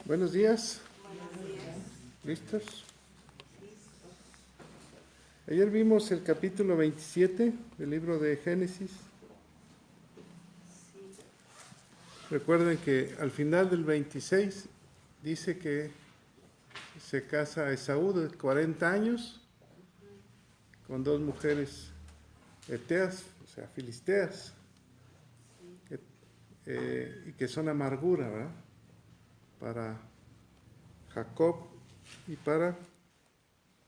Buenos días. ¿Listos? Ayer vimos el capítulo 27 del libro de Génesis. Recuerden que al final del 26 dice que se casa Esaú de 40 años con dos mujeres eteas, o sea, filisteas, y que son amargura, ¿verdad? Para Jacob y para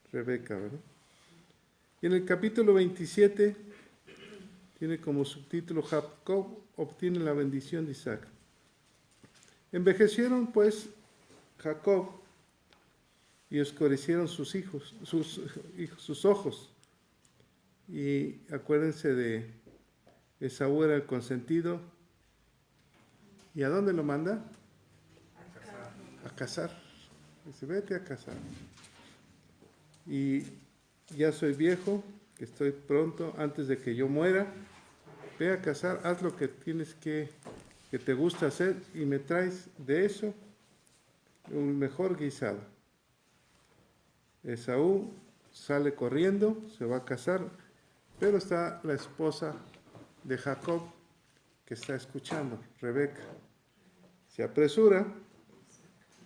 Rebeca, ¿verdad? Y en el capítulo 27 tiene como subtítulo: Jacob obtiene la bendición de Isaac. Envejecieron pues Jacob y oscurecieron sus ojos. Y acuérdense de Esaú, era el consentido. ¿Y a dónde lo manda? A cazar. Dice, vete a cazar. Y ya soy viejo, que estoy pronto, antes de que yo muera, ve a cazar, haz lo que tienes que te gusta hacer, y me traes de eso un mejor guisado. Esaú sale corriendo, se va a casar, pero está la esposa de Jacob que está escuchando, Rebeca. Se apresura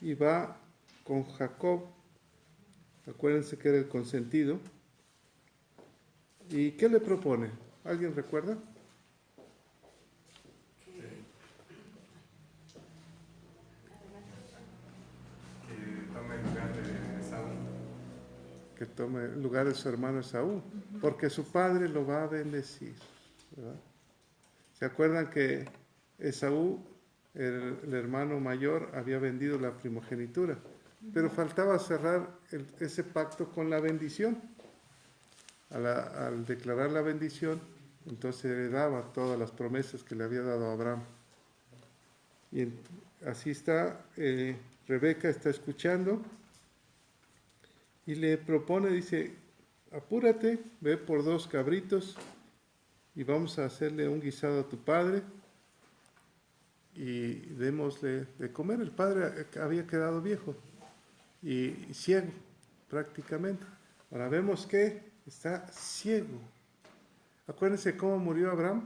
y va con Jacob. Acuérdense que era el consentido. ¿Y qué le propone? ¿Alguien recuerda? Que tome el lugar de su hermano Esaú, porque su padre lo va a bendecir, ¿verdad? ¿Se acuerdan que Esaú, el hermano mayor, había vendido la primogenitura? Pero faltaba cerrar ese pacto con la bendición. Al declarar la bendición, entonces heredaba todas las promesas que le había dado a Abraham. Y así está, Rebeca está escuchando y le propone, dice, apúrate, ve por 2 cabritos y vamos a hacerle un guisado a tu padre y démosle de comer. El padre había quedado viejo y ciego prácticamente. Ahora vemos que está ciego. Acuérdense cómo murió Abraham.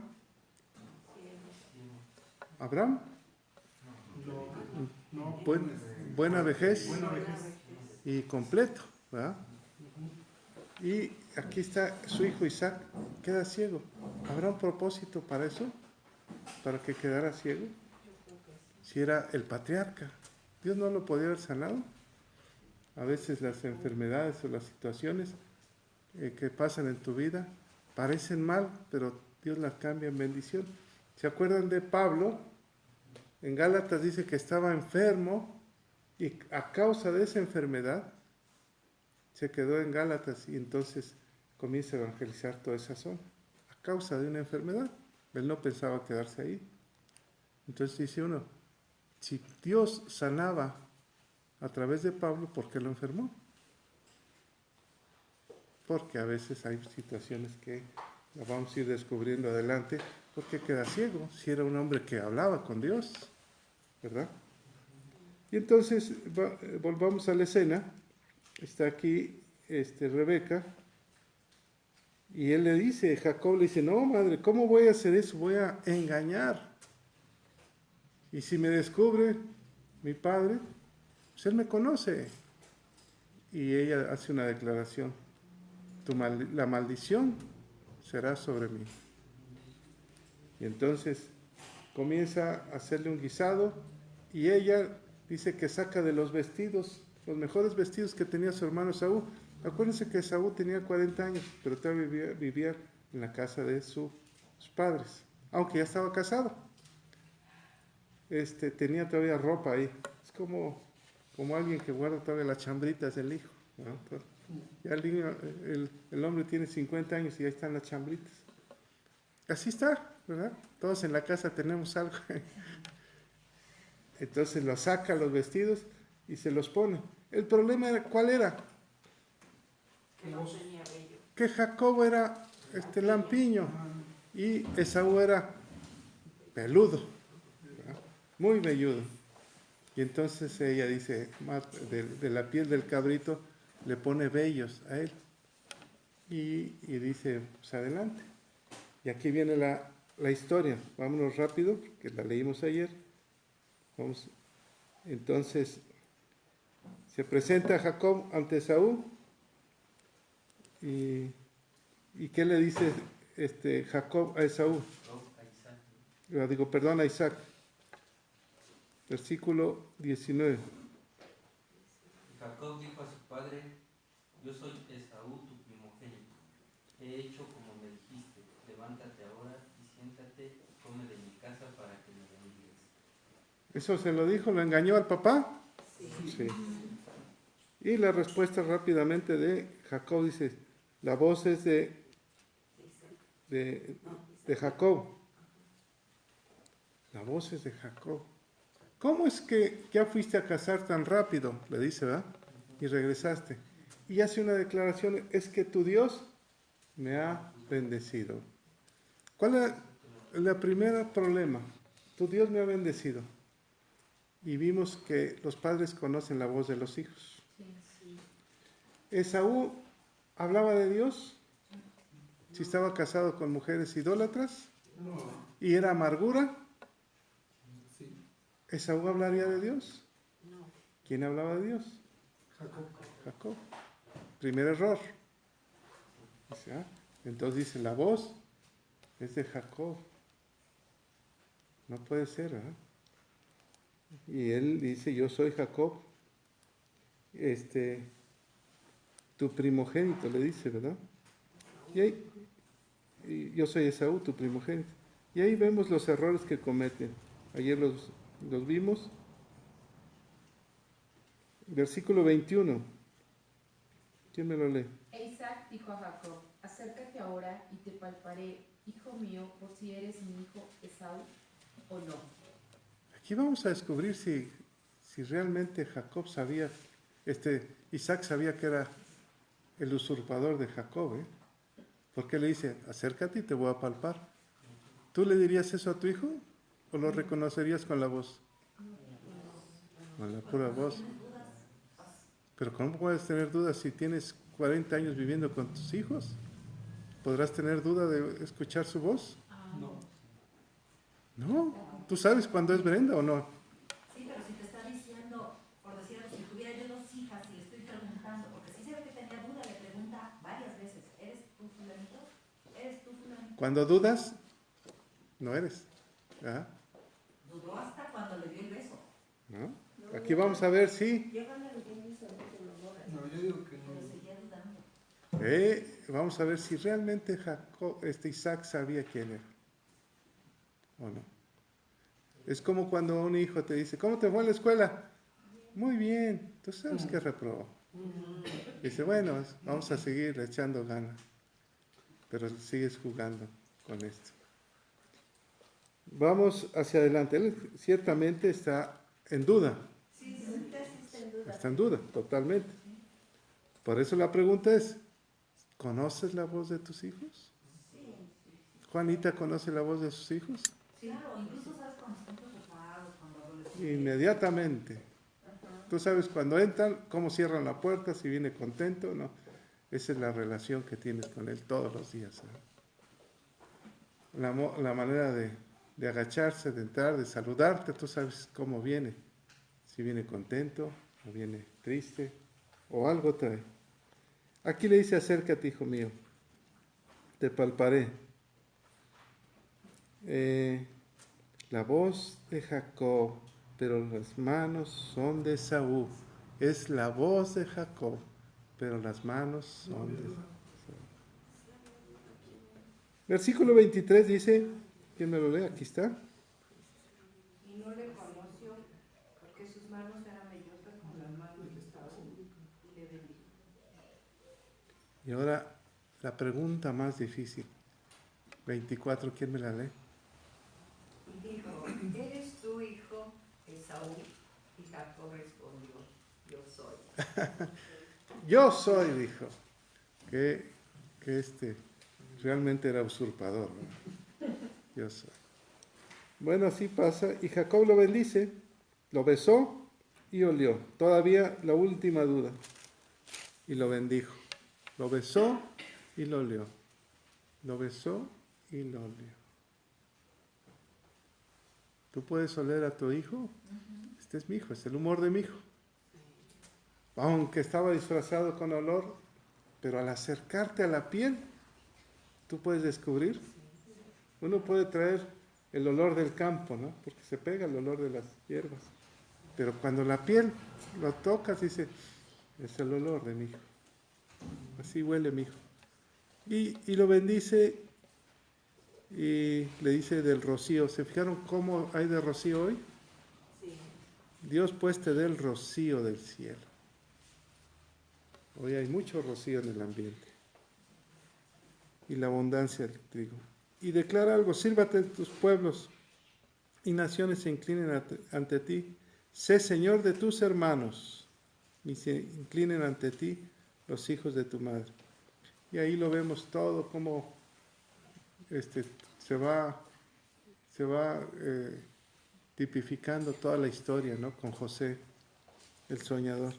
Abraham, buena vejez y completo, ¿verdad? Y aquí está su hijo Isaac, queda ciego. ¿Habrá un propósito para eso? ¿Para que quedara ciego? Si era el patriarca, ¿Dios no lo podía haber sanado? A veces las enfermedades o las situaciones que pasan en tu vida parecen mal, pero Dios las cambia en bendición. ¿Se acuerdan de Pablo? En Gálatas dice que estaba enfermo y a causa de esa enfermedad se quedó en Gálatas y entonces comienza a evangelizar toda esa zona. A causa de una enfermedad. Él no pensaba quedarse ahí. Entonces dice uno, si Dios sanaba a través de Pablo, ¿por qué lo enfermó? Porque a veces hay situaciones que las vamos a ir descubriendo adelante, porque queda ciego, si era un hombre que hablaba con Dios, ¿verdad? Y entonces volvamos a la escena. Está aquí Rebeca, y él le dice, Jacob le dice, no madre, ¿cómo voy a hacer eso? Voy a engañar. Y si me descubre mi padre, pues él me conoce. Y ella hace una declaración, la maldición será sobre mí. Y entonces comienza a hacerle un guisado, y ella dice que saca de los vestidos, los mejores vestidos que tenía su hermano Esaú. Acuérdense que Esaú tenía 40 años, pero todavía vivía en la casa de sus padres, aunque ya estaba casado. Tenía todavía ropa ahí. Es como alguien que guarda todavía las chambritas del hijo, ¿no? Ya el niño, el hombre tiene 50 años y ahí están las chambritas. Así está, ¿verdad? Todos en la casa tenemos algo. Entonces lo saca los vestidos y se los pone. El problema era, ¿cuál era? Que Jacob era lampiño y Esaú era peludo, ¿verdad? Muy velludo. Y entonces ella dice, de la piel del cabrito le pone vellos a él. Y dice, pues adelante. Y aquí viene la historia. Vámonos rápido, que la leímos ayer. Vamos. Entonces, se presenta Jacob ante Esaú. ¿Y qué le dice Jacob a Esaú? A Isaac. Versículo 19. Jacob dijo a su padre: yo soy Esaú, tu primogénito. He hecho como me dijiste. Levántate ahora y siéntate y come de mi casa para que me bendigas. ¿Eso se lo dijo? ¿Lo engañó al papá? Sí. Y la respuesta rápidamente de Jacob dice, la voz es de Jacob. La voz es de Jacob. ¿Cómo es que ya fuiste a cazar tan rápido? Le dice, ¿verdad? Y regresaste. Y hace una declaración, es que tu Dios me ha bendecido. ¿Cuál es el primer problema? Tu Dios me ha bendecido. Y vimos que los padres conocen la voz de los hijos. Esaú hablaba de Dios si estaba casado con mujeres idólatras y era amargura. ¿Esaú hablaría de Dios? ¿Quién hablaba de Dios? Jacob. Primer error. Entonces dice, la voz es de Jacob. No puede ser, ¿verdad? Y él dice, yo soy Jacob, tu primogénito, le dice, ¿verdad? Y yo soy Esaú, tu primogénito. Y ahí vemos los errores que cometen. Ayer los vimos. Versículo 21. ¿Quién me lo lee? E Isaac dijo a Jacob, acércate ahora y te palparé, hijo mío, por si eres mi hijo Esaú o no. Aquí vamos a descubrir si realmente Jacob sabía, Isaac sabía que era el usurpador de Jacob, ¿eh? Porque le dice, acércate y te voy a palpar. ¿Tú le dirías eso a tu hijo? ¿O lo reconocerías con la voz? Con la pura voz. Pero ¿cómo puedes tener dudas si tienes 40 años viviendo con tus hijos? ¿Podrás tener duda de escuchar su voz? No. ¿Tú sabes cuándo es Brenda o no? Sí, pero si te está diciendo, por decir, si tuviera yo 2 hijas y le estoy preguntando, porque sí se ve que tenía duda, le pregunta varias veces, ¿eres tú fulanito? ¿Eres tú fulanito? Cuando dudas, no eres. ¿Ah? Dudó hasta cuando le dio el beso. ¿No? Aquí vamos a ver si... No, yo digo que no. Pero seguía dudando. Vamos a ver si realmente Isaac sabía quién era. ¿O no? Es como cuando un hijo te dice, ¿cómo te fue en la escuela? Muy bien, tú sabes que reprobó. Dice, bueno, vamos a seguir echando ganas, pero sigues jugando con esto. Vamos hacia adelante. Él ciertamente está en duda. Sí, está en duda. Está en duda, totalmente. Por eso la pregunta es, ¿conoces la voz de tus hijos? Sí. ¿Juanita conoce la voz de sus hijos? Sí, claro, incluso sabes cuando están preocupados, cuando adolescentes. Inmediatamente. Tú sabes cuando entran, cómo cierran la puerta, si viene contento o no. Esa es la relación que tienes con él todos los días. La manera de agacharse, de entrar, de saludarte, tú sabes cómo viene. Si viene contento, o viene triste, o algo trae. Aquí le dice, acércate, hijo mío, te palparé. La voz de Jacob, pero las manos son de Esaú. Es la voz de Jacob, pero las manos son de Esaú. Versículo 23 dice, ¿quién me lo lee? Aquí está. Y no le conoció, porque sus manos eran mellosas con las manos de Esaú, y le bendijo. Y ahora la pregunta más difícil. 24, ¿quién me la lee? Y dijo, ¿eres tu hijo Esaú? Y Jacob respondió, yo soy. Yo soy, dijo. Que realmente era usurpador, ¿no? Yo soy. Bueno, así pasa. Y Jacob lo bendice, lo besó y olió. Todavía la última duda. Y lo bendijo. Lo besó y lo olió. Lo besó y lo olió. ¿Tú puedes oler a tu hijo? Este es mi hijo, es el humor de mi hijo. Aunque estaba disfrazado con olor, pero al acercarte a la piel, tú puedes descubrir. Uno puede traer el olor del campo, ¿no? Porque se pega el olor de las hierbas. Pero cuando la piel lo tocas, dice, es el olor de mi hijo. Así huele mi hijo. Y lo bendice y le dice del rocío. ¿Se fijaron cómo hay de rocío hoy? Sí. Dios pues te dé el rocío del cielo. Hoy hay mucho rocío en el ambiente. Y la abundancia del trigo. Y declara algo, sírvate en tus pueblos y naciones se inclinen ante ti. Sé Señor de tus hermanos y se inclinen ante ti los hijos de tu madre. Y ahí lo vemos todo como se va tipificando toda la historia, ¿no? Con José, el soñador.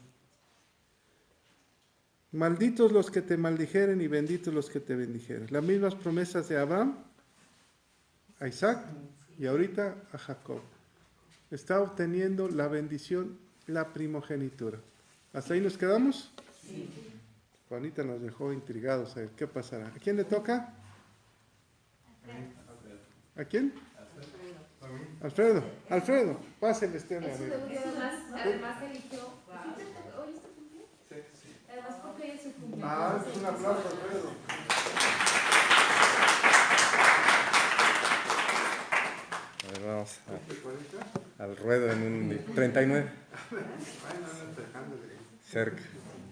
Malditos los que te maldijeren y benditos los que te bendijeren. Las mismas promesas de Abraham, a Isaac y ahorita a Jacob. Está obteniendo la bendición, la primogenitura. ¿Hasta ahí nos quedamos? Sí. Juanita nos dejó intrigados a ver qué pasará. ¿A quién le toca? ¿A quién? Alfredo. Alfredo, pásale este Es su amigo. debut, además eligió. ¿Hoy es tu cumpleaños? Sí. Además, porque hoy es su cumpleaños. Es un aplauso, Alfredo. A ver, vamos al ruedo en un 39. Cerca.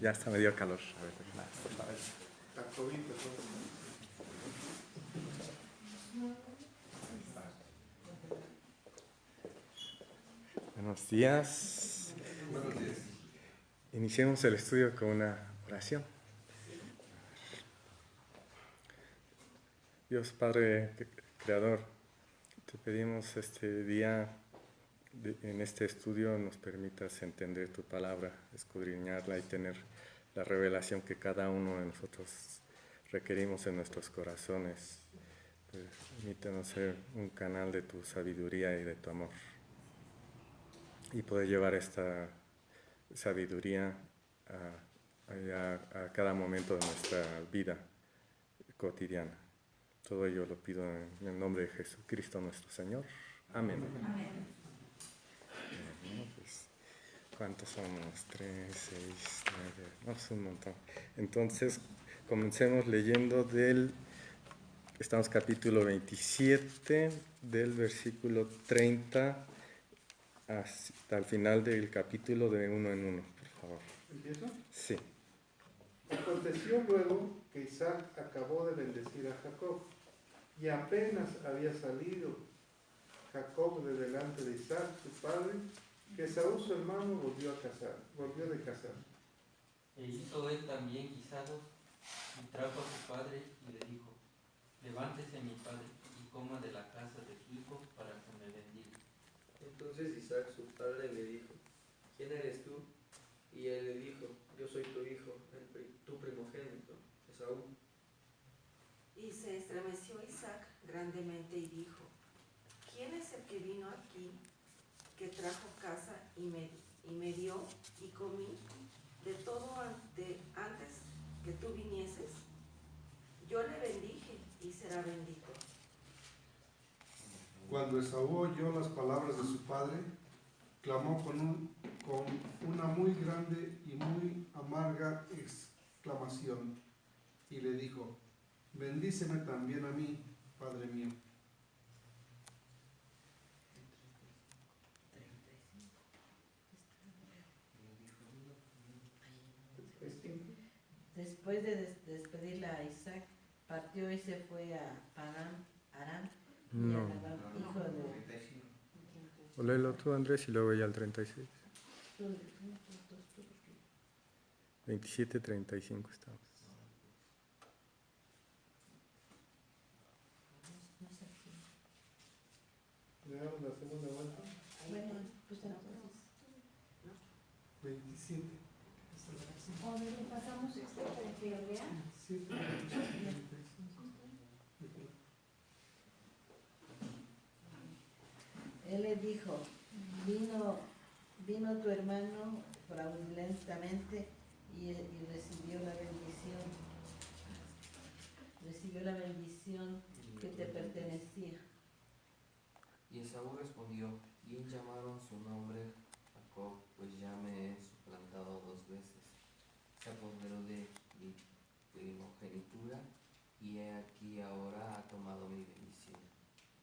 Ya está medio calor. A ver, nada, por favor. Buenos días. Iniciemos el estudio con una oración. Dios Padre Creador, te pedimos este día, en este estudio, nos permitas entender tu palabra, escudriñarla y tener la revelación que cada uno de nosotros requerimos en nuestros corazones. Permítanos ser un canal de tu sabiduría y de tu amor. Y poder llevar esta sabiduría a cada momento de nuestra vida cotidiana. Todo ello lo pido en el nombre de Jesucristo nuestro Señor. Amén. Amén. Bueno, pues, ¿cuántos somos? 3, 6, 9, no, es un montón. Entonces, comencemos leyendo estamos capítulo 27, del versículo 30 hasta el final del capítulo de uno en uno, por favor. ¿Empiezo? Sí. Aconteció luego que Isaac acabó de bendecir a Jacob, y apenas había salido Jacob de delante de Isaac, su padre, que Esaú, su hermano, volvió de casar. E hizo él también guisados, y trajo a su padre, y le dijo, levántese mi padre, y coma de la casa de su hijo, para que me bendiga. Entonces Isaac su padre le dijo, ¿quién eres tú? Y él le dijo, yo soy tu hijo, tu primogénito, Esaú. Y se estremeció Isaac grandemente y dijo, ¿quién es el que vino aquí, que trajo casa y me dio y comí de todo antes que tú vinieses? Yo le bendije y será bendito. Cuando Esaú oyó las palabras de su padre, clamó con una muy grande y muy amarga exclamación, y le dijo, bendíceme también a mí, padre mío. Después de despedirla a Isaac, partió y se fue a Aram, y No. a Labán, hijo de... O léelo tú, Andrés, y luego ya el 36. 27, 35 estamos. ¿Le damos la segunda vuelta? Bueno, pues entonces... 7. O a ver, pasamos esto para que lo vean. 7. Él le dijo, vino tu hermano fraudulentamente y recibió la bendición. Recibió la bendición que te pertenecía. Y Esaú respondió, bien llamaron su nombre Jacob, pues ya me he suplantado 2 veces. Se apoderó de mi primogenitura, y he aquí ahora ha tomado mi bendición.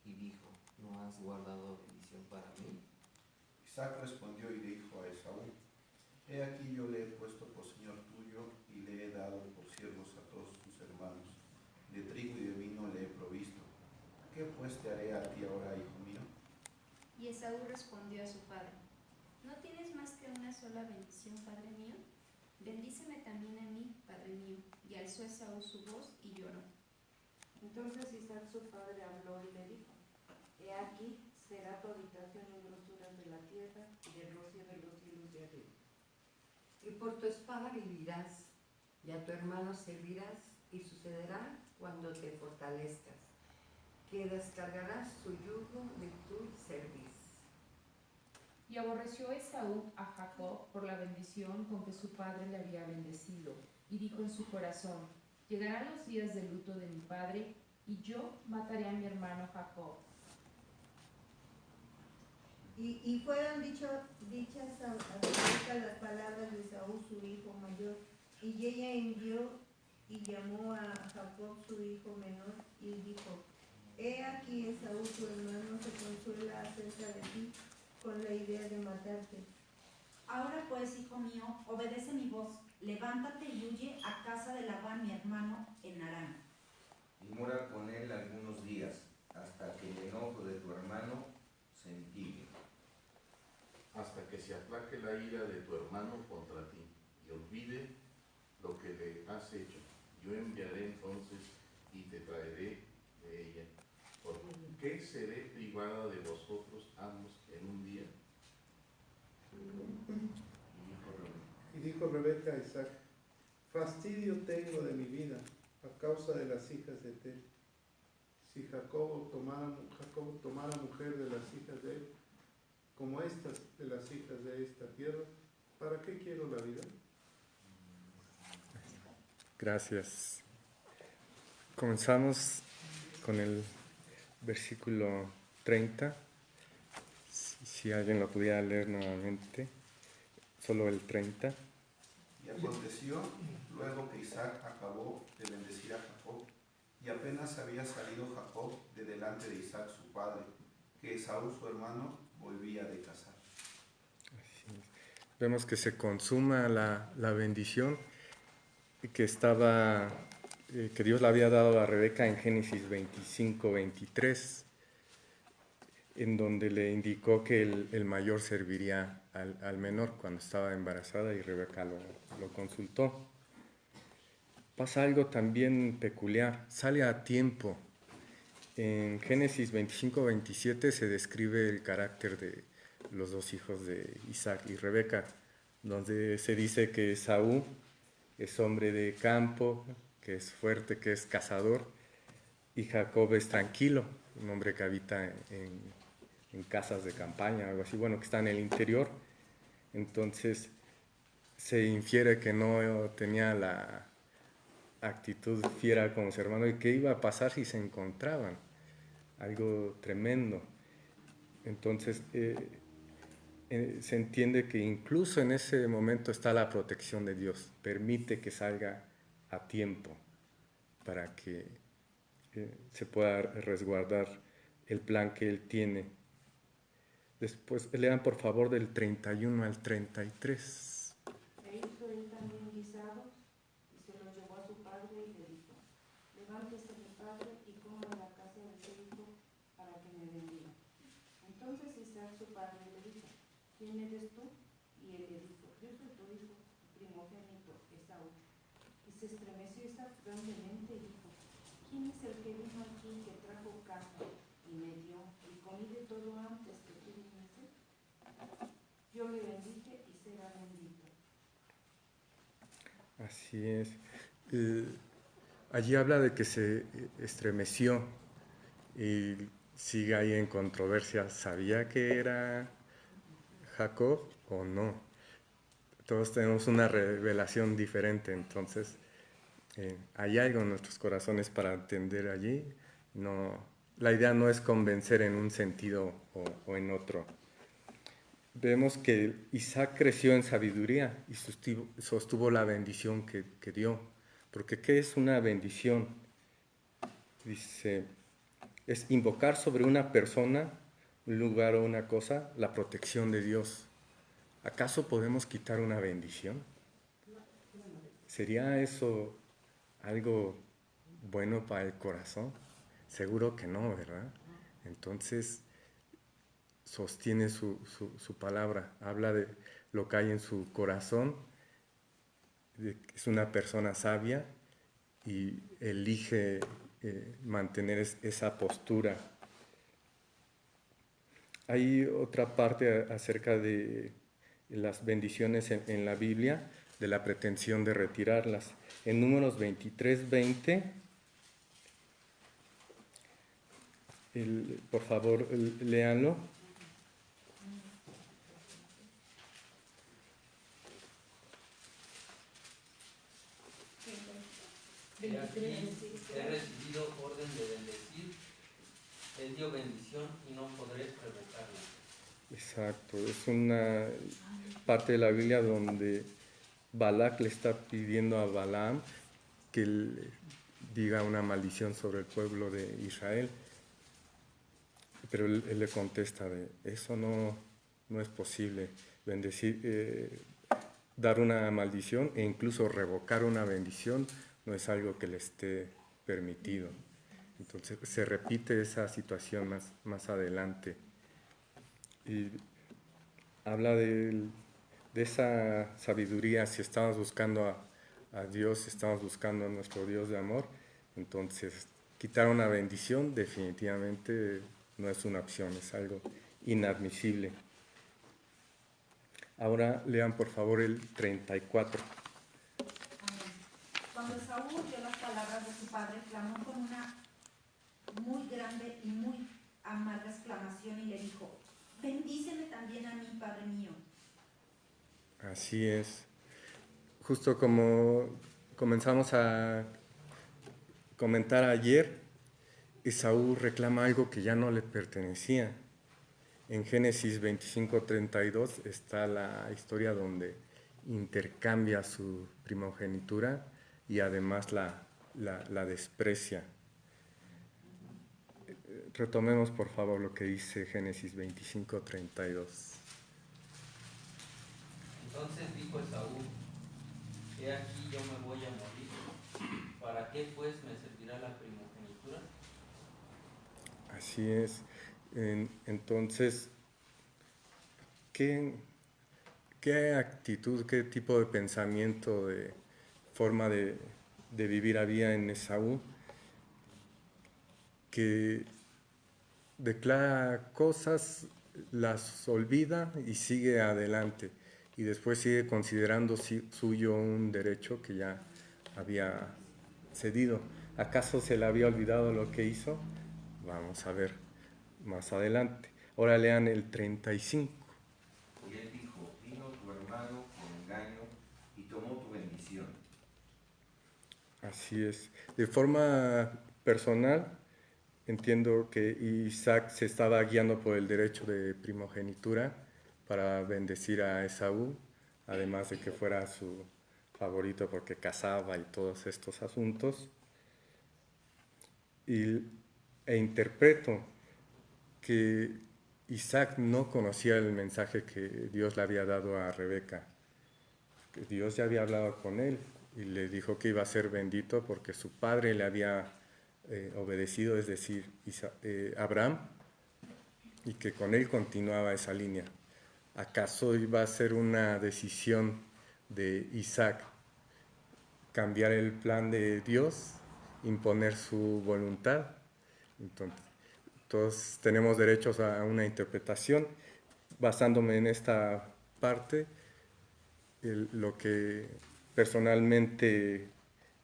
Y dijo, ¿no has guardado bendición para mí? Isaac respondió y dijo a Esaú, he aquí yo le he puesto por señor tuyo y le he dado por siervos a todos tus hermanos. De trigo y de vino le he provisto. ¿Qué pues te haré a ti ahora, hijo mío? Y Esaú respondió a su padre, ¿no tienes más que una sola bendición, padre mío? Bendíceme también a mí, padre mío. Y alzó Esaú su voz y lloró. Entonces Isaac su padre habló y le dijo, he aquí será tu habitación en grosuras de la tierra y del rocío de los cielos de arriba. Y por tu espada vivirás, y a tu hermano servirás, y sucederá cuando te fortalezcas, que descargarás su yugo de tu cerviz. Y aborreció Esaú a Jacob por la bendición con que su padre le había bendecido, y dijo en su corazón, llegarán los días de luto de mi padre, y yo mataré a mi hermano Jacob. Y fueron dichas a Rebeca las palabras de Esaú, su hijo mayor, y ella envió y llamó a Jacob, su hijo menor, y dijo, he aquí Esaú, tu hermano, se consuela acerca de ti con la idea de matarte. Ahora pues, hijo mío, obedece mi voz, levántate y huye a casa de Labán, mi hermano, en Aram. Y mora con él algunos días, hasta que el enojo de tu hermano se mitigue. Hasta que se aplaque la ira de tu hermano contra ti, y olvide lo que le has hecho. Yo enviaré entonces y te traeré de ella. ¿Por qué seré privada de vosotros ambos en un día? Y dijo Rebeca a Isaac, fastidio tengo de mi vida a causa de las hijas de Tel. Si Jacob tomara mujer de las hijas de él, como estas de las hijas de esta tierra, ¿para qué quiero la vida? Gracias. Comenzamos con el versículo 30. Si alguien lo pudiera leer nuevamente, solo el 30. Y aconteció, luego que Isaac acabó de bendecir a Jacob, y apenas había salido Jacob de delante de Isaac su padre, que Esaú su hermano volvía de cazar. Vemos que se consuma la bendición que que Dios le había dado a Rebeca en Génesis 25, 23, en donde le indicó que el mayor serviría al menor cuando estaba embarazada, y Rebeca lo consultó. Pasa algo también peculiar, sale a tiempo. En Génesis 25, 27 se describe el carácter de los 2 hijos de Isaac y Rebeca, donde se dice que Esaú es hombre de campo, que es fuerte, que es cazador, y Jacob es tranquilo, un hombre que habita en casas de campaña, algo así, bueno, que está en el interior. Entonces se infiere que no tenía la actitud fiera como su hermano, y qué iba a pasar si se encontraban, algo tremendo. Entonces se entiende que incluso en ese momento está la protección de Dios, permite que salga a tiempo para que se pueda resguardar el plan que Él tiene. Después lean por favor del 31 al 33. E hizo él también guisados y se los llevó a su padre y le dijo, levántese mi padre y coma en la casa de su hijo para que me bendiga. Entonces Isaac su padre le dijo, ¿quién eres tú? Y él le dijo, yo soy tu hijo, primogénito, Esaú. Y se estremeció Isaac grandemente y dijo, ¿quién es el que vino aquí que trajo casa y me dio y comí de todo antes que tú viniese? Yo le bendije y será bendito. Así es. Allí habla de que se estremeció y sigue ahí en controversia. ¿Sabía que era Jacob o no? Todos tenemos una revelación diferente, entonces hay algo en nuestros corazones para entender allí. No, la idea no es convencer en un sentido o en otro. Vemos que Isaac creció en sabiduría y sostuvo la bendición que dio. Porque ¿qué es una bendición? Dice, es invocar sobre una persona, un lugar o una cosa, la protección de Dios. ¿Acaso podemos quitar una bendición? ¿Sería eso algo bueno para el corazón? Seguro que no, ¿verdad? Entonces, sostiene su palabra, habla de lo que hay en su corazón, es una persona sabia y elige mantener esa postura. Hay otra parte acerca de las bendiciones en la Biblia, de la pretensión de retirarlas. En Números 23:20, por favor, léanlo. He recibido orden de bendecir, él dio bendición y no podré revocarla. Exacto, es una parte de la Biblia donde Balac le está pidiendo a Balaam que le diga una maldición sobre el pueblo de Israel. Pero él le contesta de eso no es posible, bendecir, dar una maldición e incluso revocar una bendición no es algo que le esté permitido. Entonces se repite esa situación más adelante. Y habla de esa sabiduría. Si estamos buscando a Dios, si estamos buscando a nuestro Dios de amor, entonces quitar una bendición definitivamente no es una opción, es algo inadmisible. Ahora lean por favor el 34. Cuando Esaú oyó las palabras de su padre, clamó con una muy grande y muy amarga exclamación y le dijo: bendíceme también a mí, padre mío. Así es. Justo como comenzamos a comentar ayer, Esaú reclama algo que ya no le pertenecía. En Génesis 25:32 está la historia donde intercambia su primogenitura y además la desprecia. Retomemos por favor lo que dice Génesis 25:32. Entonces dijo Esaú: he aquí yo me voy a morir, ¿para qué pues me servirá la primogenitura? Así es. Entonces, ¿qué actitud, qué tipo de pensamiento, de forma de vivir había en Esaú? Que declara cosas, las olvida y sigue adelante. Y después sigue considerando suyo un derecho que ya había cedido. ¿Acaso se le había olvidado lo que hizo? Vamos a ver más adelante. Ahora lean el 35. Y él dijo: vino tu hermano con engaño y tomó tu bendición. Así es. De forma personal, entiendo que Isaac se estaba guiando por el derecho de primogenitura para bendecir a Esaú, además de que fuera su favorito porque cazaba y todos estos asuntos. E interpreto que Isaac no conocía el mensaje que Dios le había dado a Rebeca, que Dios ya había hablado con él y le dijo que iba a ser bendito porque su padre le había obedecido, es decir, Abraham, y que con él continuaba esa línea. ¿Acaso iba a ser una decisión de Isaac cambiar el plan de Dios, imponer su voluntad? Entonces, todos tenemos derechos a una interpretación. Basándome en esta parte, lo que personalmente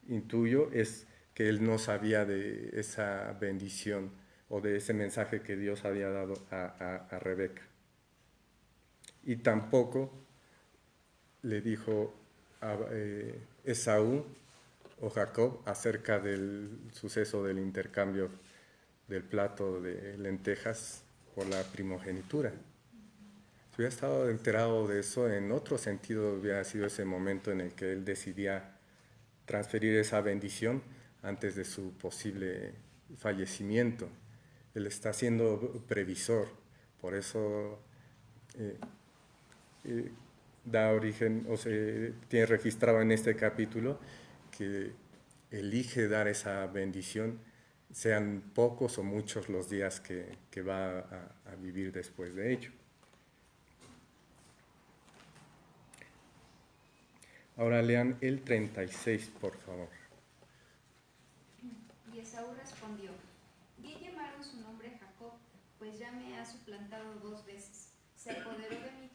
intuyo es que él no sabía de esa bendición o de ese mensaje que Dios había dado a Rebeca. Y tampoco le dijo a Esaú o Jacob acerca del suceso del intercambio del plato de lentejas por la primogenitura. Si hubiera estado enterado de eso, en otro sentido hubiera sido ese momento en el que él decidía transferir esa bendición antes de su posible fallecimiento. Él está siendo previsor, por eso da origen, o se tiene registrado en este capítulo que elige dar esa bendición, sean pocos o muchos los días que va a vivir después de ello. Ahora lean el 36, por favor. Y Esaú respondió: bien llamaron su nombre Jacob, pues ya me ha suplantado 2 veces. Se apoderó de mi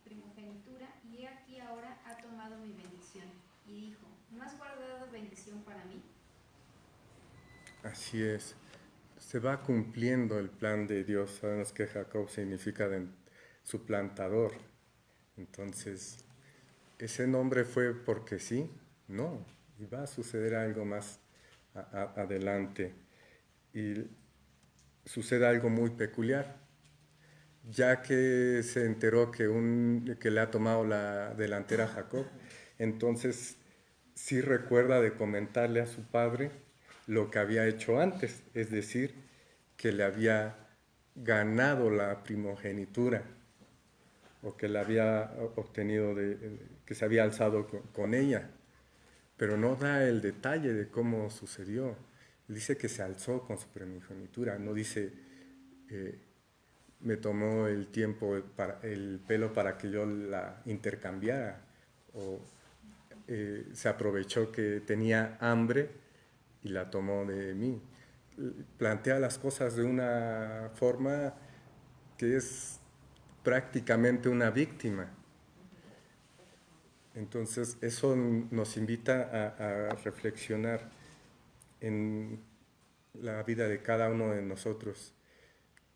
primogenitura y he aquí ahora ha tomado mi bendición. Y dijo: ¿no has guardado bendición para mí? Así es. Se va cumpliendo el plan de Dios. Sabemos que Jacob significa suplantador. Entonces, ¿ese nombre fue porque sí? No. Y va a suceder algo más adelante. Y sucede algo muy peculiar. Ya que se enteró que le ha tomado la delantera a Jacob, entonces sí recuerda de comentarle a su padre lo que había hecho antes, es decir, que le había ganado la primogenitura o que la había obtenido, que se había alzado con ella, pero no da el detalle de cómo sucedió. Dice que se alzó con su primogenitura, no dice me tomó el tiempo, el pelo para que yo la intercambiara, o se aprovechó que tenía hambre y la tomó de mí. Plantea las cosas de una forma que es prácticamente una víctima. Entonces eso nos invita a reflexionar en la vida de cada uno de nosotros.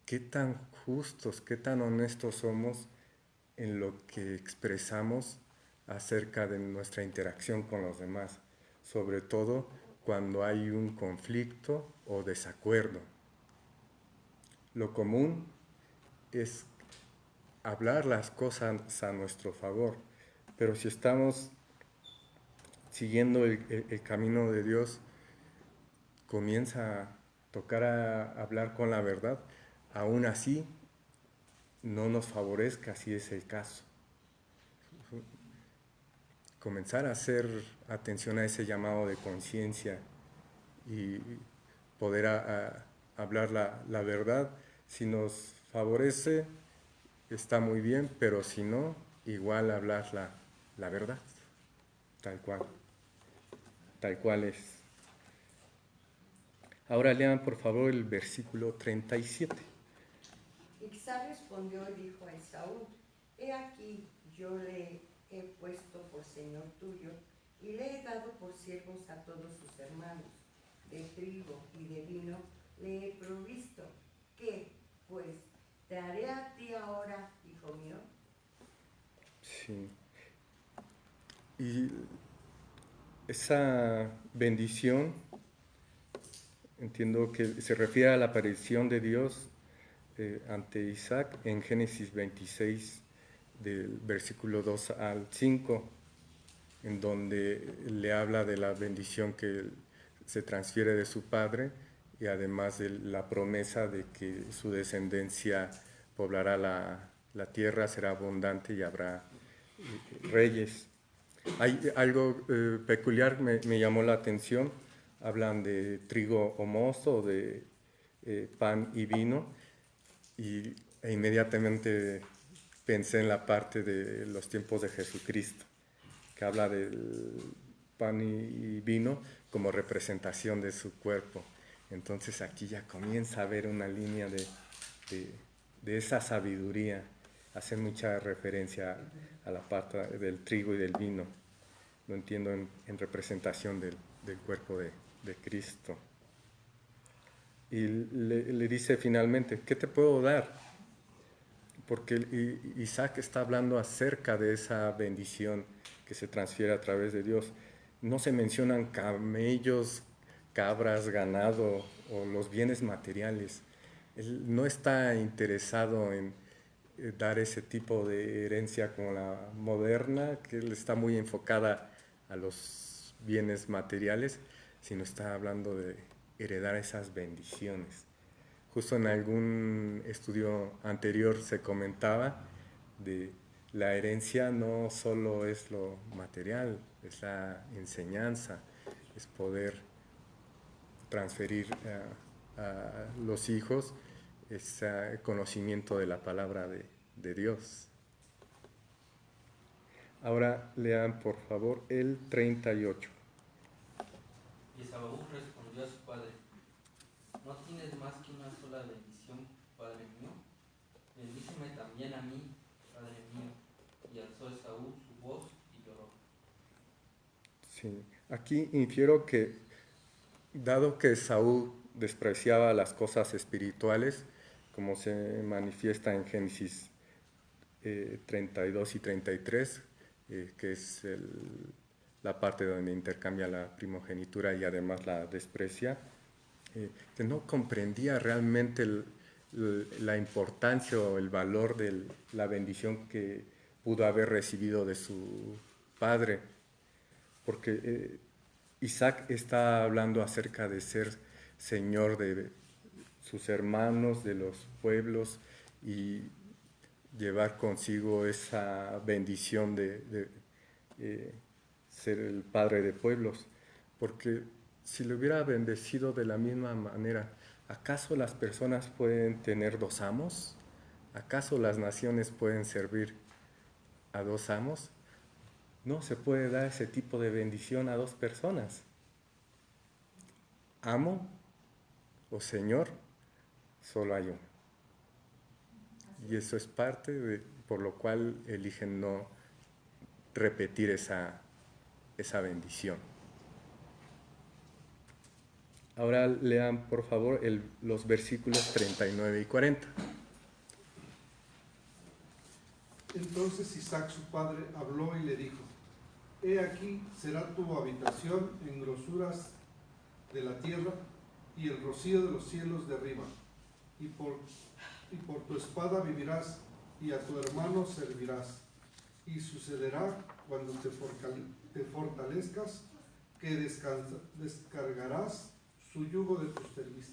¿Qué tan justos, qué tan honestos somos en lo que expresamos acerca de nuestra interacción con los demás? Sobre todo cuando hay un conflicto o desacuerdo. Lo común es hablar las cosas a nuestro favor, pero si estamos siguiendo el camino de Dios, comienza a tocar a hablar con la verdad, aún así no nos favorezca si es el caso. Comenzar a hacer atención a ese llamado de conciencia y poder hablar la verdad. Si nos favorece, está muy bien, pero si no, igual hablar la verdad, tal cual es. Ahora lean por favor el versículo 37. Isaac respondió y dijo a Esaú: he aquí yo le he puesto por señor tuyo y le he dado por siervos a todos sus hermanos. De trigo y de vino le he provisto. ¿Qué, pues, te haré a ti ahora, hijo mío? Sí. Y esa bendición, entiendo que se refiere a la aparición de Dios ante Isaac en Génesis 26, del versículo 2 al 5, en donde le habla de la bendición que se transfiere de su padre y además de la promesa de que su descendencia poblará la tierra, será abundante y habrá reyes. Hay algo peculiar, me llamó la atención. Hablan de trigo o mosto, de pan y vino, e inmediatamente pensé en la parte de los tiempos de Jesucristo, que habla del pan y vino como representación de su cuerpo. Entonces aquí ya comienza a haber una línea de esa sabiduría. Hace mucha referencia a la parte del trigo y del vino. lo entiendo en representación del cuerpo de Cristo. Y le dice finalmente, ¿qué te puedo dar? Porque Isaac está hablando acerca de esa bendición que se transfiere a través de Dios. No se mencionan camellos, cabras, ganado o los bienes materiales. Él no está interesado en dar ese tipo de herencia como la moderna, que él está muy enfocada a los bienes materiales, sino está hablando de heredar esas bendiciones. Justo en algún estudio anterior se comentaba de la herencia no solo es lo material, es la enseñanza, es poder transferir a los hijos ese conocimiento de la palabra de Dios. Ahora lean por favor el 38. Y Esaú respondió a su padre: ¿No tienes más que una sola bendición, padre mío? Bendíceme también a mí, padre mío. Y alzó Esaú su voz y lloró. Sí, aquí infiero que, dado que Esaú despreciaba las cosas espirituales, como se manifiesta en Génesis 32 y 33, que es la parte donde intercambia la primogenitura y además la desprecia, que no comprendía realmente la importancia o el valor de la bendición que pudo haber recibido de su padre, porque Isaac está hablando acerca de ser señor de sus hermanos, de los pueblos, y llevar consigo esa bendición de ser el padre de pueblos, porque si le hubiera bendecido de la misma manera, ¿acaso las personas pueden tener dos amos? ¿Acaso las naciones pueden servir a dos amos? No se puede dar ese tipo de bendición a dos personas. Amo o Señor, solo hay uno. Y eso es parte de por lo cual eligen no repetir esa bendición. Ahora lean por favor los versículos 39 y 40. Entonces Isaac su padre habló y le dijo: He aquí será tu habitación en grosuras de la tierra y el rocío de los cielos de arriba, y por tu espada vivirás y a tu hermano servirás. Y sucederá cuando te fortalezcas que descargarás su yugo de tu cerviz.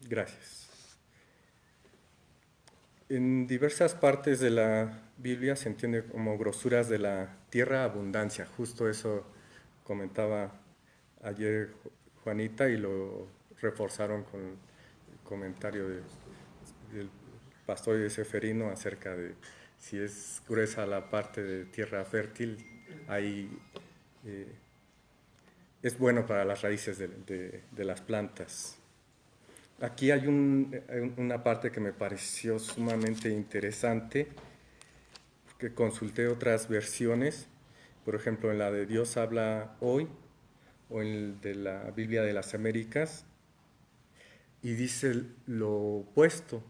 Gracias. En diversas partes de la Biblia se entiende como grosuras de la tierra, abundancia. Justo eso comentaba ayer Juanita y lo reforzaron con el comentario del pastor Seferino acerca de si es gruesa la parte de tierra fértil, ahí es bueno para las raíces de las plantas. Aquí hay una parte que me pareció sumamente interesante, porque consulté otras versiones, por ejemplo en la de Dios habla hoy, o en de la Biblia de las Américas, y dice lo opuesto.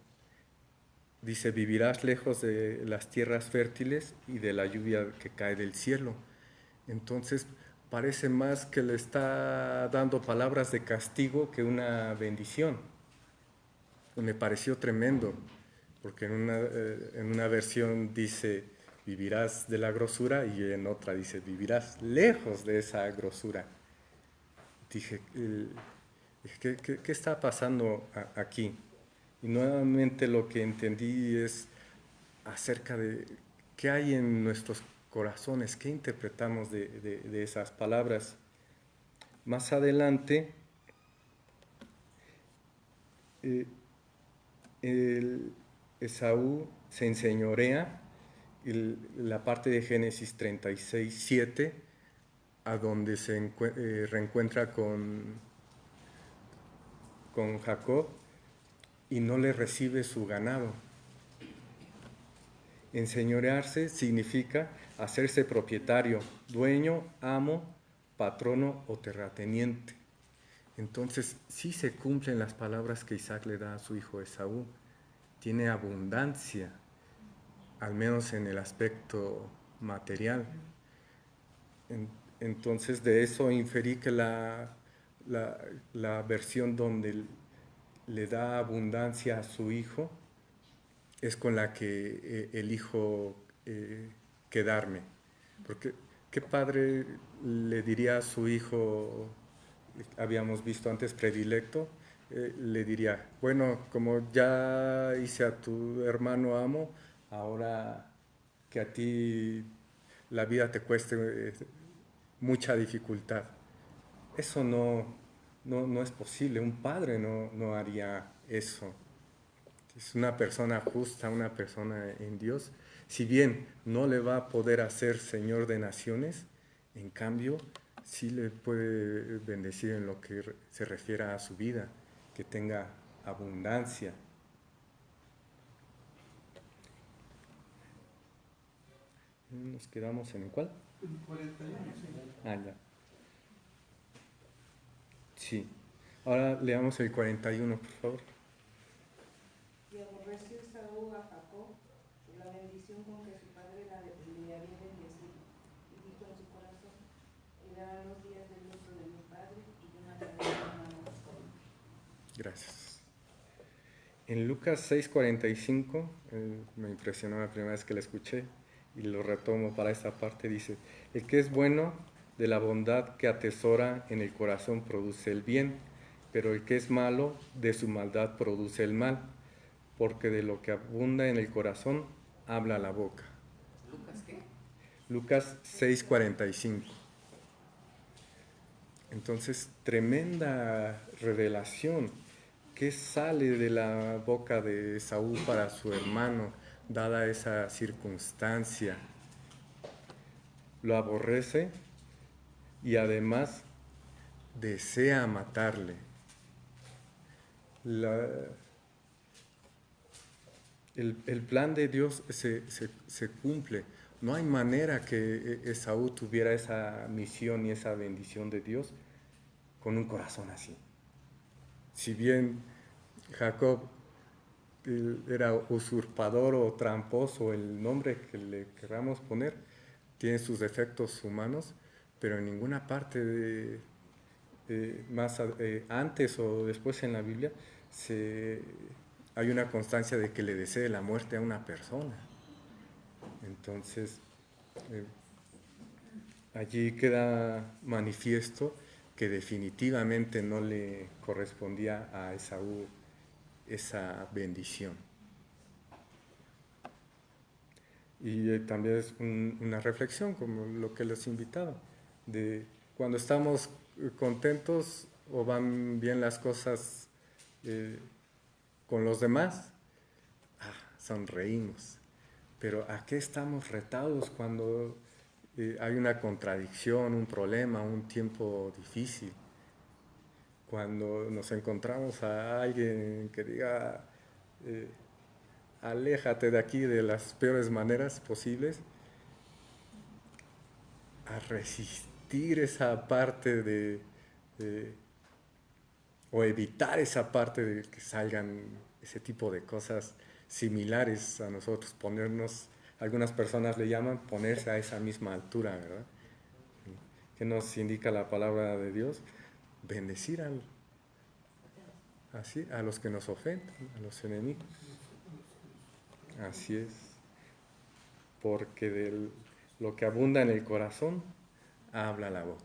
Dice: vivirás lejos de las tierras fértiles y de la lluvia que cae del cielo. Entonces parece más que le está dando palabras de castigo que una bendición. Me pareció tremendo, porque en una versión dice: vivirás de la grosura, y en otra dice: vivirás lejos de esa grosura. Dije, ¿qué está pasando aquí? Y nuevamente lo que entendí es acerca de qué hay en nuestros corazones, qué interpretamos de esas palabras. Más adelante, Esaú se enseñorea, la parte de Génesis 36, 7, a donde se reencuentra con Jacob y no le recibe su ganado. Enseñorearse significa hacerse propietario, dueño, amo, patrono o terrateniente. Entonces, sí se cumplen las palabras que Isaac le da a su hijo Esaú. Tiene abundancia, al menos en el aspecto material. Entonces, de eso inferí que la versión donde le da abundancia a su hijo es con la que elijo quedarme. Porque, ¿qué padre le diría a su hijo, habíamos visto antes, predilecto? Le diría, bueno, como ya hice a tu hermano amo, ahora que a ti la vida te cueste mucha dificultad. Eso no es posible, un padre no haría eso. Es una persona justa, una persona en Dios. Si bien no le va a poder hacer Señor de naciones, en cambio, sí le puede bendecir en lo que se refiere a su vida, que tenga abundancia. ¿Nos quedamos en el cuál? El 41, sí. Ah, ya. Sí. Ahora leamos el 41, por favor. Y aborreció Esaú a Jacob por la bendición con que su padre le había bendecido. Y dijo en su corazón, llegarán los días del luto de mi padre y yo mataré a mi hermano Jacob. Gracias. En Lucas 6:45, me impresionó la primera vez que la escuché y lo retomo para esta parte, dice, el que es bueno de la bondad que atesora en el corazón produce el bien, pero el que es malo de su maldad produce el mal, porque de lo que abunda en el corazón habla la boca. ¿Lucas qué? Lucas 6:45. Entonces, tremenda revelación. ¿Qué sale de la boca de Esaú para su hermano, dada esa circunstancia? Lo aborrece y además desea matarle. El plan de Dios se cumple. No hay manera que Esaú tuviera esa misión y esa bendición de Dios con un corazón así. Si bien Jacob era usurpador o tramposo, el nombre que le queramos poner, tiene sus defectos humanos, pero en ninguna parte antes o después en la Biblia hay una constancia de que le desee la muerte a una persona. Entonces, allí queda manifiesto que definitivamente no le correspondía a Esaú esa bendición. Y también es una reflexión, como lo que les invitaba, de cuando estamos contentos o van bien las cosas con los demás, sonreímos. Pero ¿a qué estamos retados cuando hay una contradicción, un problema, un tiempo difícil? Cuando nos encontramos a alguien que diga, aléjate de aquí de las peores maneras posibles, a resistir esa parte o evitar esa parte de que salgan ese tipo de cosas similares a nosotros, algunas personas le llaman ponerse a esa misma altura, ¿verdad? ¿Qué nos indica la palabra de Dios? Bendecir a los que nos ofenden, a los enemigos. Así es, porque de lo que abunda en el corazón, habla la boca.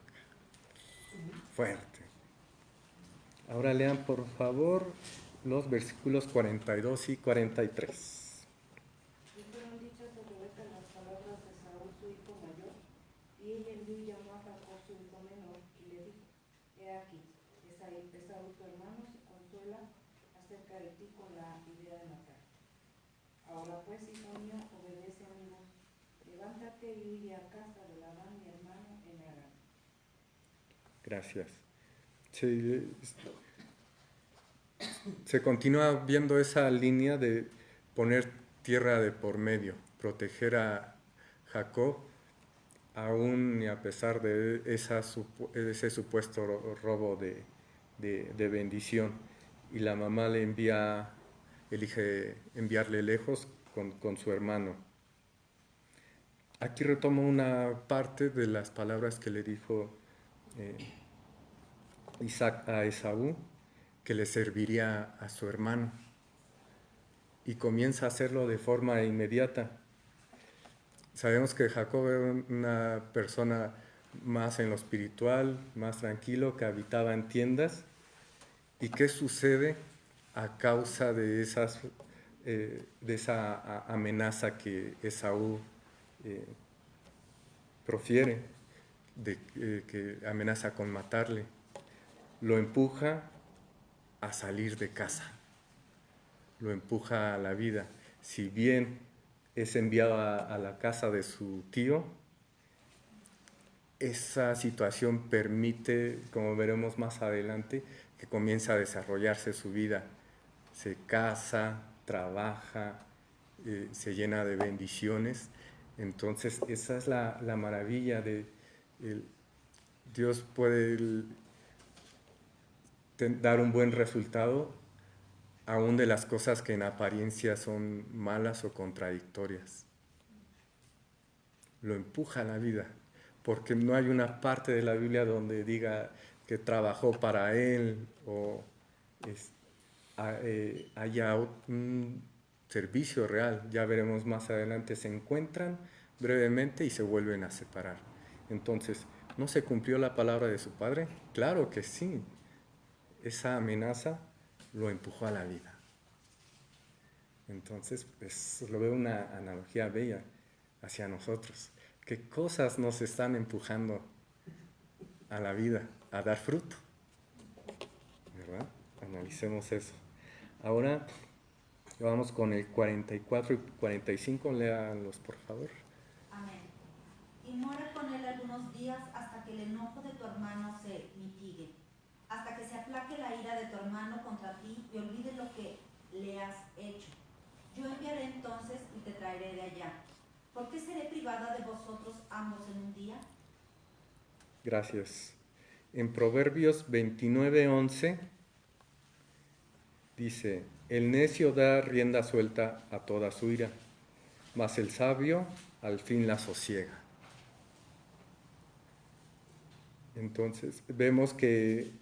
Fuerte. Ahora lean por favor los versículos 42 y 43. Y fueron dichas a Rebeca las palabras de Saúl su hijo mayor, y ella envió y llamó a Jacob su hijo menor, y le dijo, he aquí, Esaú tu hermano se consuela acerca de ti con la idea de matar. Ahora pues, hijo mío, obedece a mi voz, levántate y huye a casa de Labán mi hermano en Aram. Gracias. Se continúa viendo esa línea de poner tierra de por medio, proteger a Jacob, aún y a pesar de ese supuesto robo de bendición. Y la mamá elige enviarle lejos con su hermano. Aquí retomo una parte de las palabras que le dijo Isaac a Esaú, que le serviría a su hermano. Y comienza a hacerlo de forma inmediata. Sabemos que Jacob era una persona más en lo espiritual, más tranquilo, que habitaba en tiendas. ¿Y qué sucede a causa de esa amenaza que Esaú profiere, que amenaza con matarle? Lo empuja a salir de casa, lo empuja a la vida. Si bien es enviado a la casa de su tío, esa situación permite, como veremos más adelante, que comience a desarrollarse su vida. Se casa, trabaja, se llena de bendiciones. Entonces, esa es la maravilla de Dios puede dar un buen resultado aún de las cosas que en apariencia son malas o contradictorias. Lo empuja a la vida, porque no hay una parte de la Biblia donde diga que trabajó para él o haya un servicio real. Ya veremos más adelante, se encuentran brevemente y se vuelven a separar. Entonces, ¿no se cumplió la palabra de su padre? Claro que sí. Esa amenaza lo empujó a la vida. Entonces, pues, lo veo una analogía bella hacia nosotros. ¿Qué cosas nos están empujando a la vida, a dar fruto? ¿Verdad? Analicemos eso. Ahora vamos con el 44 y 45, léanlos por favor. Amén. Y muere con él algunos días hasta que el enojo de tu hermano se mitigue, hasta que se aplaque la ira de tu hermano contra ti y olvide lo que le has hecho. Yo enviaré entonces y te traeré de allá. ¿Por qué seré privada de vosotros ambos en un día? Gracias. En Proverbios 29:11 dice: el necio da rienda suelta a toda su ira, mas el sabio al fin la sosiega. Entonces vemos que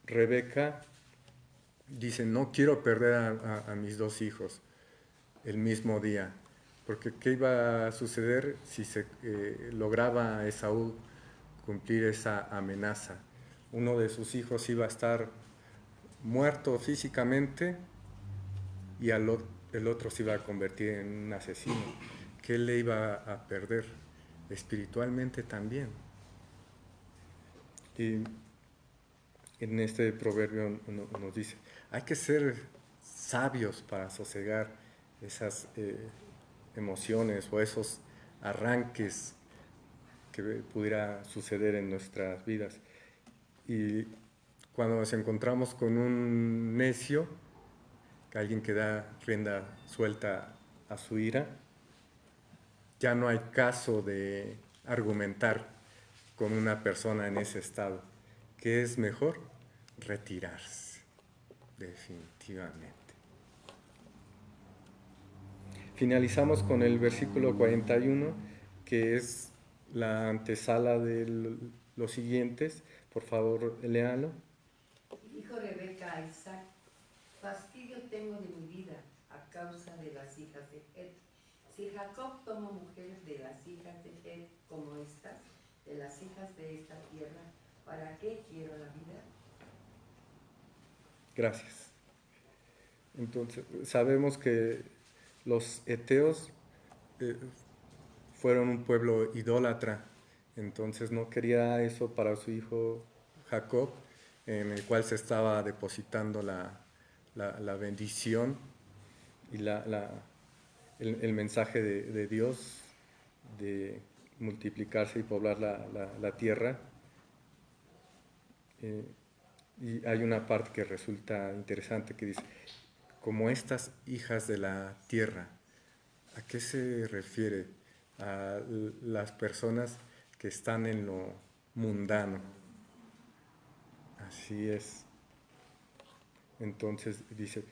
Rebeca dice: no quiero perder a mis dos hijos el mismo día, porque ¿qué iba a suceder si se lograba Esaú cumplir esa amenaza? Uno de sus hijos iba a estar muerto físicamente y el otro se iba a convertir en un asesino. ¿Qué le iba a perder? Espiritualmente también. Y en este proverbio nos dice, hay que ser sabios para sosegar esas emociones o esos arranques que pudiera suceder en nuestras vidas. Y cuando nos encontramos con un necio, alguien que da rienda suelta a su ira, ya no hay caso de argumentar con una persona en ese estado. ¿Qué es mejor? Retirarse, definitivamente. Finalizamos con el versículo 41, que es la antesala de los siguientes. Por favor, léalo. Dijo Rebeca a Isaac: fastidio tengo de mi vida a causa de las hijas de Het. Si Jacob toma mujeres de las hijas de Het como estas, de las hijas de esta tierra, ¿para qué quiero la vida? Gracias. Entonces, sabemos que los heteos fueron un pueblo idólatra, entonces no quería eso para su hijo Jacob, en el cual se estaba depositando la bendición y el mensaje de Dios de multiplicarse y poblar la tierra. Y hay una parte que resulta interesante que dice: como estas hijas de la tierra. ¿A qué se refiere? A las personas que están en lo mundano. Así es. Entonces dice,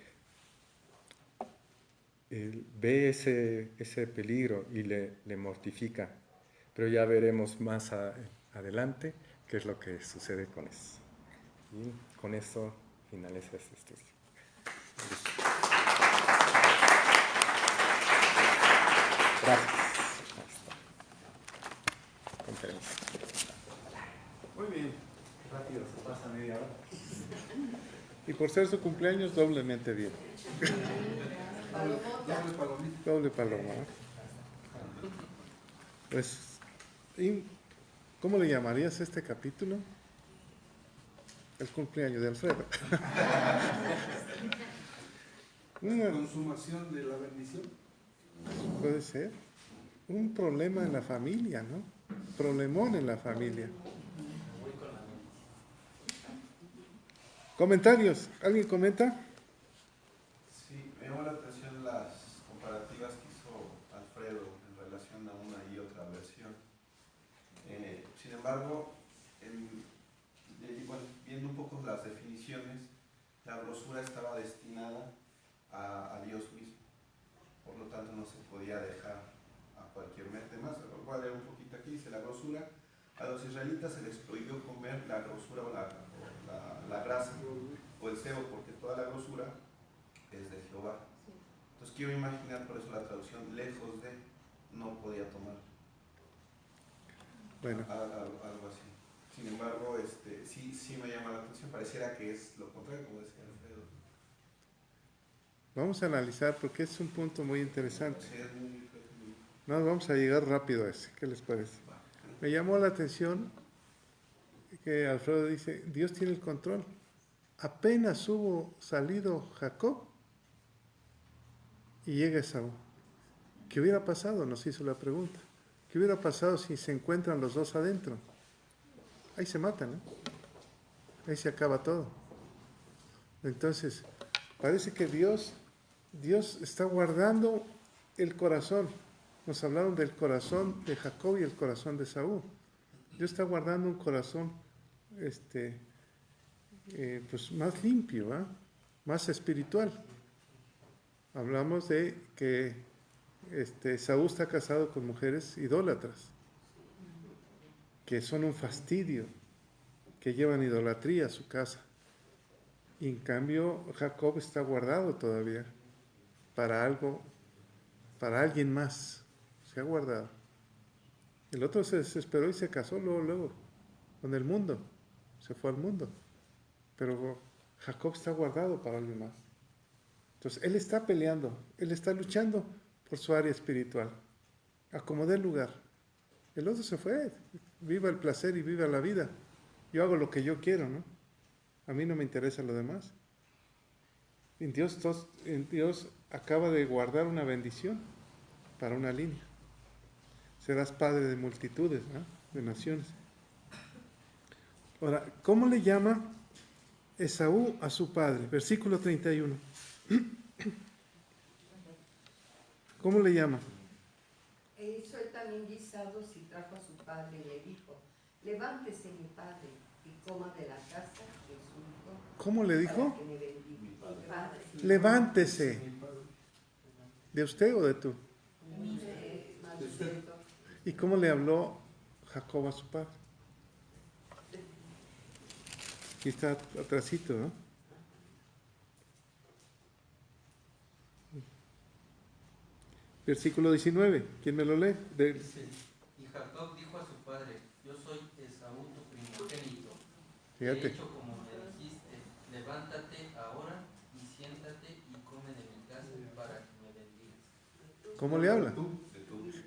él ve ese peligro y le mortifica, pero ya veremos más adelante qué es lo que sucede con eso. Y con eso finaliza este estudio. Gracias. Con permiso. Muy bien. Rápido, se pasa media hora. Y por ser su cumpleaños, doblemente bien. Doble paloma. Pues, ¿cómo le llamarías a este capítulo? El cumpleaños de Alfredo. La consumación de la bendición. Puede ser. Un problema en la familia, ¿no? Problemón en la familia. ¿Comentarios? ¿Alguien comenta? Sí, me llamó la atención las comparativas que hizo Alfredo en relación a una y otra versión. Sin embargo, viendo un poco las definiciones, la grosura estaba destinada a Dios mismo. Por lo tanto, no se podía dejar a cualquier mente más. Lo cual un poquito aquí dice la grosura. A los israelitas se les prohibió comer la grosura o la grasa o el cebo, porque toda la grosura es de Jehová. Entonces quiero imaginar por eso la traducción lejos de, no podía tomar. Bueno. Algo así. Sin embargo, sí me llama la atención, pareciera que es lo contrario, como decía Alfredo. Vamos a analizar porque es un punto muy interesante. Sí, es muy... No, vamos a llegar rápido a ese. ¿Qué les parece? Me llamó la atención que Alfredo dice, Dios tiene el control. Apenas hubo salido Jacob y llega Esaú. ¿Qué hubiera pasado? Nos hizo la pregunta. ¿Qué hubiera pasado si se encuentran los dos adentro? Ahí se matan, ¿no? Ahí se acaba todo. Entonces, parece que Dios está guardando el corazón. Nos hablaron del corazón de Jacob y el corazón de Esaú. Dios está guardando un corazón pues más limpio, más espiritual. Hablamos de que Esaú está casado con mujeres idólatras, que son un fastidio, que llevan idolatría a su casa. Y en cambio Jacob está guardado todavía para algo, para alguien más. Se ha guardado. El otro se desesperó y se casó luego con el mundo. Se fue al mundo. Pero Jacob está guardado para alguien más. Entonces, él está peleando, él está luchando por su área espiritual. Acomodé el lugar. El otro se fue. Viva el placer y viva la vida. Yo hago lo que yo quiero, ¿no? A mí no me interesa lo demás. En Dios acaba de guardar una bendición para una línea. Serás padre de multitudes, ¿no? De naciones. Ahora, ¿cómo le llama Esaú a su padre? Versículo 31. ¿Cómo le llama? E hizo él también guisados y trajo a su padre y le dijo, levántese mi padre y coma de la casa de su hijo. ¿Cómo le dijo? Para que me bendiga. Mi padre. Levántese. ¿De usted o de tú? De usted. ¿Y cómo le habló Jacob a su padre? Aquí está atrásito, ¿no? Versículo 19. ¿Quién me lo lee? Dice, y Jacob dijo a su padre, yo soy Esaú tu primogénito. Fíjate. He hecho como me dijiste, levántate ahora y siéntate y come de mi casa para que me bendigas. ¿Cómo le habla?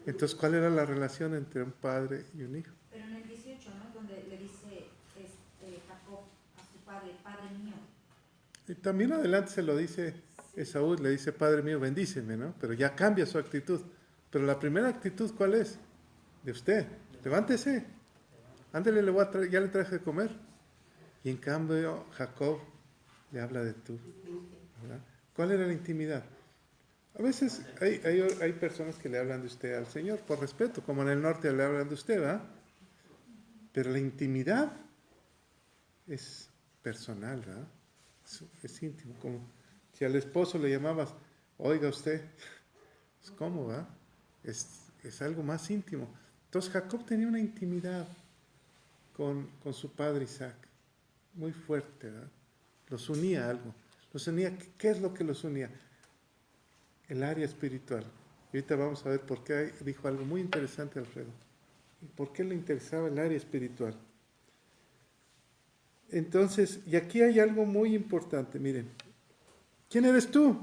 Entonces, ¿cuál era la relación entre un padre y un hijo? Pero en el 18, ¿no? Donde le dice Jacob a su padre, Padre mío. Y también adelante se lo dice Esaú, le dice, Padre mío, bendíceme, ¿no? Pero ya cambia su actitud. Pero la primera actitud, ¿cuál es? De usted. Levántese. Ándele, ya le traje de comer. Y en cambio, Jacob le habla de tú, ¿verdad? ¿Cuál era la intimidad? A veces hay personas que le hablan de usted al Señor por respeto, como en el norte le hablan de usted, ¿verdad? Pero la intimidad es personal, ¿verdad? Es íntimo. Como si al esposo le llamabas, oiga usted, pues ¿cómo, va? Es algo más íntimo. Entonces Jacob tenía una intimidad con su padre Isaac, muy fuerte, ¿verdad? Los unía algo. Los unía, ¿qué es lo que los unía? El área espiritual. Y ahorita vamos a ver por qué dijo algo muy interesante Alfredo. ¿Por qué le interesaba el área espiritual? Entonces, y aquí hay algo muy importante, miren. ¿Quién eres tú?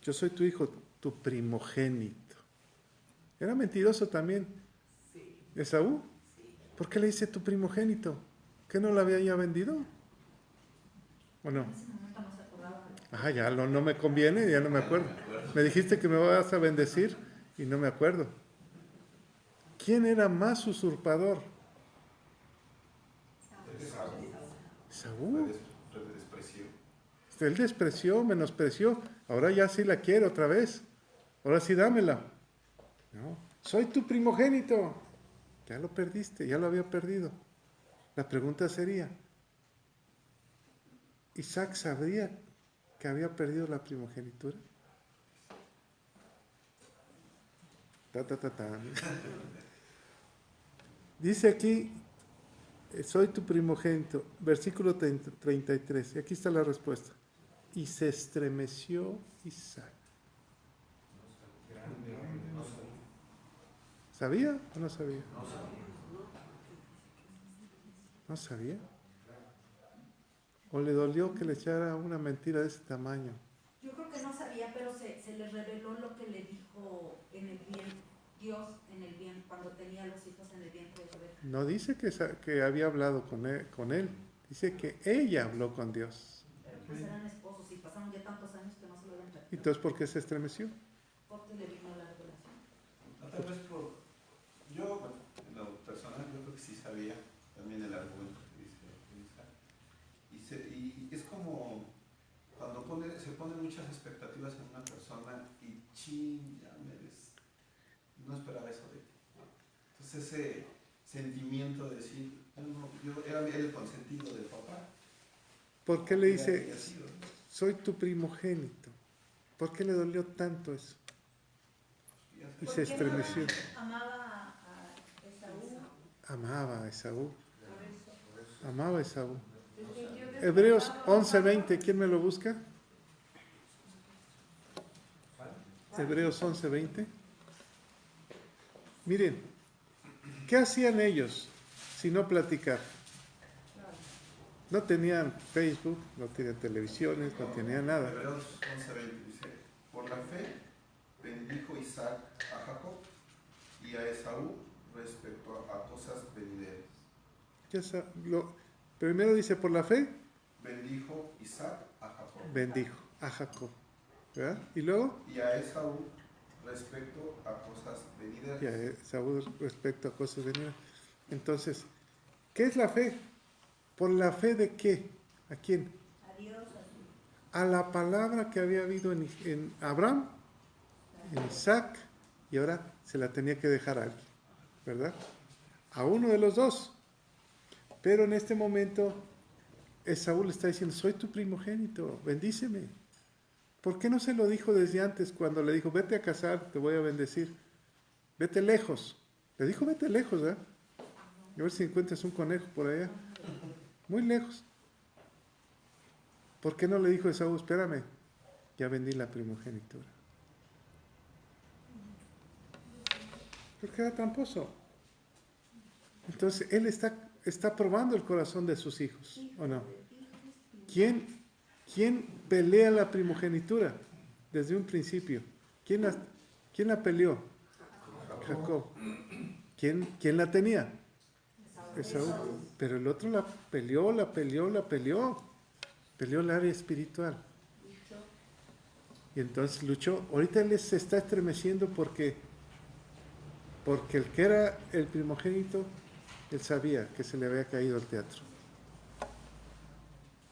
Yo soy tu hijo, tu primogénito. ¿Era mentiroso también Esaú? ¿Por qué le dice tu primogénito? ¿Que no lo había ya vendido? ¿O no? Ajá, ya no me conviene, ya no me acuerdo. Me dijiste que me vas a bendecir y no me acuerdo. ¿Quién era más usurpador? Esaú. Él despreció, menospreció. Ahora ya sí la quiero otra vez. Ahora sí dámela. No, soy tu primogénito. Ya lo perdiste, ya lo había perdido. La pregunta sería, ¿Isaac sabría que había perdido la primogenitura? Dice aquí, soy tu primogénito, versículo 33, y aquí está la respuesta. Y se estremeció Isaac. ¿Sabía o no sabía? ¿No sabía? ¿O le dolió que le echara una mentira de ese tamaño? Yo creo que no sabía, pero se le reveló lo que le dijo en el Dios en el vientre, cuando tenía los hijos en el vientre de Rebeca. No dice que había hablado con él, dice que ella habló con Dios. Pero pues eran esposos y pasaron ya tantos años que no se lo habían tratado. Entonces, ¿por qué se estremeció? Porque le vino la revelación. Tal vez yo, bueno, en lo personal, yo creo que sí sabía también el argumento que dice Isaac. Y es como cuando se ponen muchas expectativas en una persona y no esperaba eso de ti. Entonces ese sentimiento de decir, yo era el consentido del papá. ¿Por qué le dice, soy tu primogénito? ¿Por qué le dolió tanto eso? Y se estremeció. Amaba a Esaú. Amaba a Esaú. Amaba a Esaú. Hebreos 11:20, ¿quién me lo busca? Hebreos 11:20. Miren, ¿qué hacían ellos si no platicar? No tenían Facebook, no tenían televisiones, no tenían nada. Hebreos 11:20 dice, por la fe bendijo Isaac a Jacob y a Esaú respecto a cosas venideras. Primero dice, por la fe bendijo Isaac a Jacob. Bendijo a Jacob. ¿Verdad? Y luego. Y a Esaú respecto a cosas venideras. Y a Esaú respecto a cosas venideras. Entonces, ¿qué es la fe? ¿Por la fe de qué? ¿A quién? A Dios. A la palabra que había habido en Abraham, en Isaac, y ahora se la tenía que dejar a alguien, ¿verdad? A uno de los dos. Pero en este momento, Esaú le está diciendo, soy tu primogénito, bendíceme. ¿Por qué no se lo dijo desde antes cuando le dijo, vete a casar, te voy a bendecir? Vete lejos. Le dijo, vete lejos, ¿eh? A ver si encuentras un conejo por allá. Muy lejos. ¿Por qué no le dijo Esaú, espérame, ya vendí la primogenitura? Porque era tramposo. Entonces, él está probando el corazón de sus hijos, ¿o no? ¿Quién pelea la primogenitura desde un principio? ¿Quién la peleó? Jacob. ¿Quién la tenía? Esaú. Pero el otro la peleó. Peleó el área espiritual. Y entonces luchó. Ahorita él se está estremeciendo porque el que era el primogénito, él sabía que se le había caído el teatro.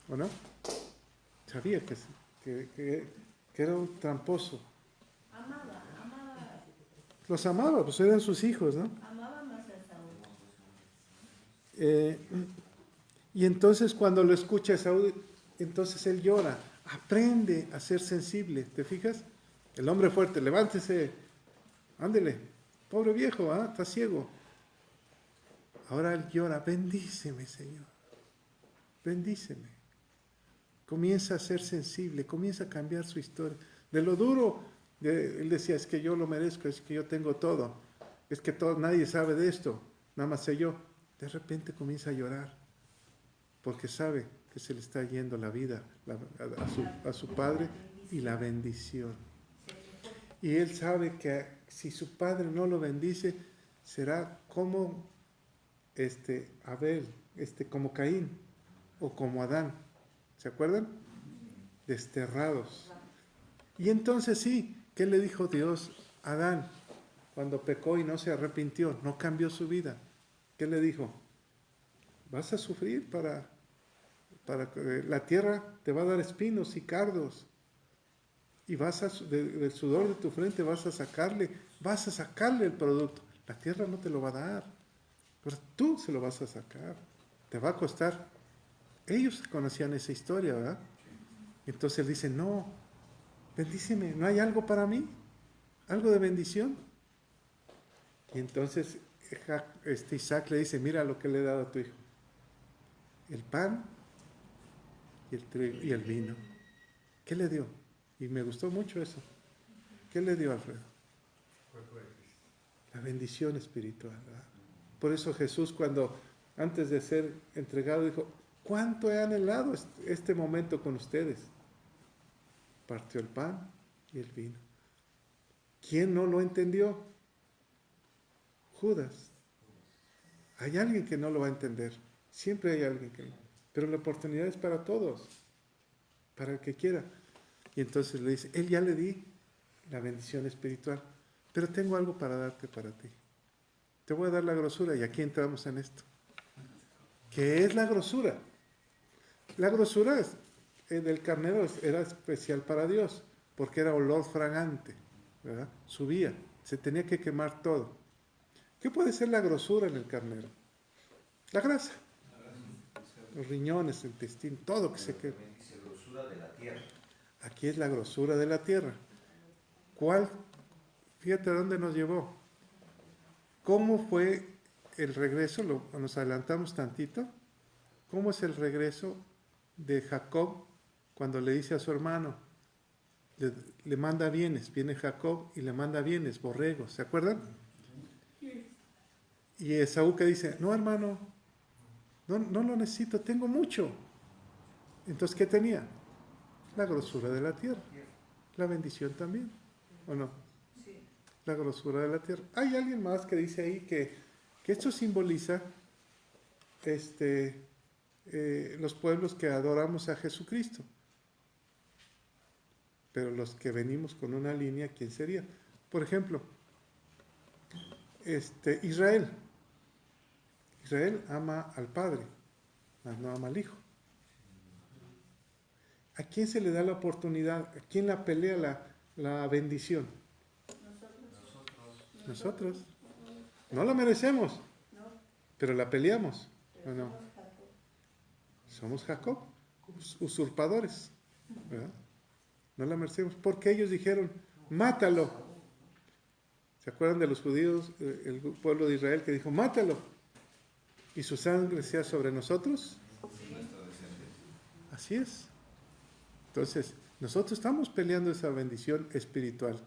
¿O no? Sabía que que era un tramposo. Amaba, Los amaba, pues eran sus hijos, ¿no? amaba más a Saúl. Y entonces cuando lo escucha Saúl, entonces él llora, aprende a ser sensible, ¿te fijas? El hombre fuerte, levántese, ándele, pobre viejo, está ciego. Ahora él llora, bendíceme, Señor, bendíceme. Comienza a ser sensible, comienza a cambiar su historia. De lo duro, él decía, es que yo lo merezco, es que yo tengo todo, es que nadie sabe de esto, nada más sé yo. De repente comienza a llorar, porque sabe que se le está yendo la vida a su padre y la bendición. Y él sabe que si su padre no lo bendice, será como Abel, como Caín o como Adán. ¿Se acuerdan? Desterrados. Y entonces sí, ¿qué le dijo Dios a Adán cuando pecó y no se arrepintió? No cambió su vida. ¿Qué le dijo? Vas a sufrir para la tierra te va a dar espinos y cardos. Y del sudor de tu frente vas a sacarle el producto. La tierra no te lo va a dar, pero tú se lo vas a sacar. Te va a costar. Ellos conocían esa historia, ¿verdad? Entonces él dice, no, bendíceme, ¿no hay algo para mí? ¿Algo de bendición? Y entonces Isaac le dice, mira lo que le he dado a tu hijo. El pan y el trigo y el vino. ¿Qué le dio? Y me gustó mucho eso. ¿Qué le dio, Alfredo? La bendición espiritual, ¿verdad? Por eso Jesús, cuando antes de ser entregado, dijo, ¿cuánto he anhelado este momento con ustedes? Partió el pan y el vino. ¿Quién no lo entendió? Judas. Hay alguien que no lo va a entender. Siempre hay alguien que no. Pero la oportunidad es para todos, para el que quiera. Y entonces le dice, él ya le di la bendición espiritual, pero tengo algo para darte para ti. Te voy a dar la grosura, y aquí entramos en esto. ¿Qué es la grosura? La grosura del carnero era especial para Dios, porque era olor fragante, ¿verdad? Subía, se tenía que quemar todo. ¿Qué puede ser la grosura en el carnero? La grasa. Los riñones, el intestino, todo que se quema. Dice grosura de la tierra. Aquí es la grosura de la tierra. ¿Cuál? Fíjate a dónde nos llevó. ¿Cómo fue el regreso? Nos adelantamos tantito. ¿Cómo es el regreso de Jacob cuando le dice a su hermano? Le manda bienes. Viene Jacob y le manda bienes, borregos. ¿Se acuerdan? Y Esaú que dice, no hermano, no lo necesito, tengo mucho. Entonces, ¿qué tenía? La grosura de la tierra. La bendición también, ¿o no? Sí. La grosura de la tierra. Hay alguien más que dice ahí que esto simboliza los pueblos que adoramos a Jesucristo. Pero los que venimos con una línea, ¿quién sería? Por ejemplo, Israel. Israel ama al Padre, mas no ama al Hijo. ¿A quién se le da la oportunidad? ¿A quién la pelea la bendición? Nosotros. No la merecemos, pero la peleamos, ¿o no? Somos Jacob, usurpadores, ¿verdad? No la merecemos, porque ellos dijeron, mátalo. ¿Se acuerdan de los judíos, el pueblo de Israel que dijo, mátalo? ¿Y su sangre sea sobre nosotros? Así es. Entonces, nosotros estamos peleando esa bendición espiritual.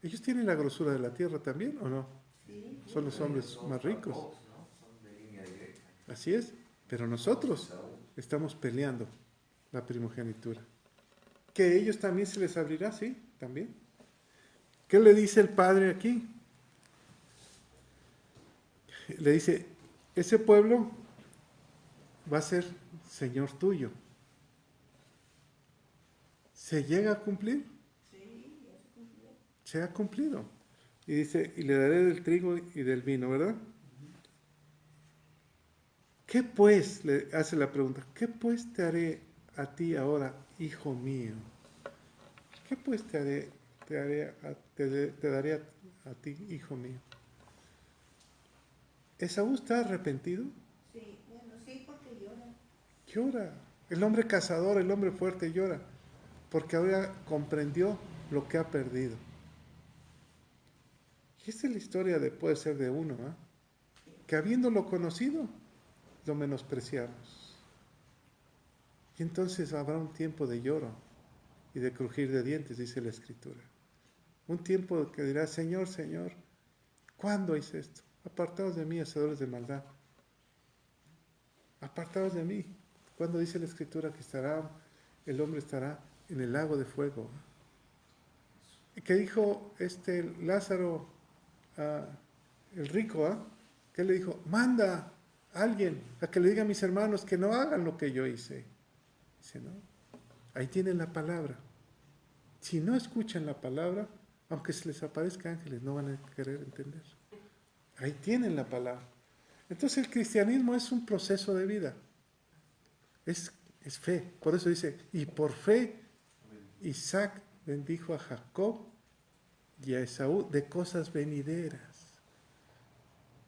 ¿Ellos tienen la grosura de la tierra también o no? Son los hombres más ricos. Así es. Pero nosotros estamos peleando la primogenitura. ¿Que ellos también se les abrirá? Sí, también. ¿Qué le dice el Padre aquí? Le dice, ese pueblo va a ser Señor tuyo. ¿Se llega a cumplir? Sí, ya se cumplió. Se ha cumplido. Y dice, y le daré del trigo y del vino, ¿verdad? ¿Qué pues? Le hace la pregunta, ¿qué pues te haré a ti ahora, hijo mío? ¿qué pues te daré a ti, hijo mío? ¿Esaú está arrepentido? Sí, bueno, sí, porque llora. Llora. El hombre cazador, el hombre fuerte llora, porque ahora comprendió lo que ha perdido. Y esta es la historia puede ser de uno, que habiéndolo conocido, lo menospreciamos. Y entonces habrá un tiempo de lloro y de crujir de dientes, dice la Escritura. Un tiempo que dirá, Señor, Señor, ¿cuándo hice esto? Apartaos de mí, hacedores de maldad. Apartaos de mí. Cuando dice la Escritura que el hombre estará en el lago de fuego. Y que dijo Lázaro, el rico, que le dijo, manda a alguien a que le diga a mis hermanos que no hagan lo que yo hice. Dice, no, ahí tienen la palabra. Si no escuchan la palabra, aunque se les aparezca ángeles, no van a querer entender. Ahí tienen la palabra. Entonces el cristianismo es un proceso de vida. Es fe. Por eso dice, y por fe Isaac bendijo a Jacob y a Esaú de cosas venideras.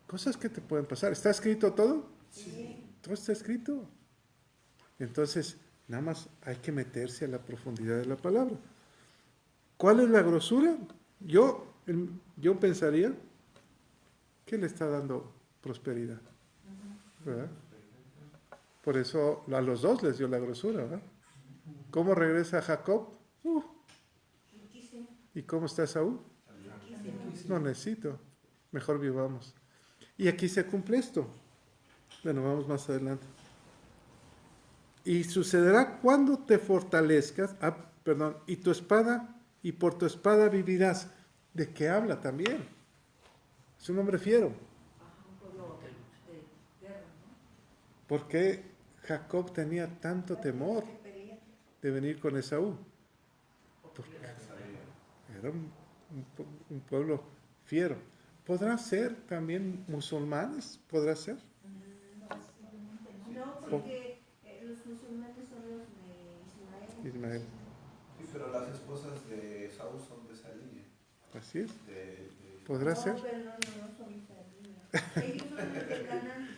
Cosas que te pueden pasar. ¿Está escrito todo? Sí. Todo está escrito. Entonces, nada más hay que meterse a la profundidad de la palabra. ¿Cuál es la grosura? Yo pensaría que le está dando prosperidad, ¿verdad? Por eso a los dos les dio la grosura, ¿verdad? ¿Cómo regresa Jacob? ¿Y cómo está Esaú? No necesito, mejor vivamos. Y aquí se cumple esto. Bueno, vamos más adelante. Y sucederá cuando te fortalezcas, y tu espada, y por tu espada vivirás. ¿De qué habla también? Es un hombre fiero. ¿Por qué Jacob tenía tanto temor de venir con Esaú? Porque era un pueblo fiero. ¿Podrá ser también musulmanes? ¿Podrá ser? No, porque los musulmanes son los de Ismael. Sí, pero las esposas de Saúl son de esa línea. Así es. ¿Podrá ser? No, pero no son de esa línea. Ellos son de Canaán.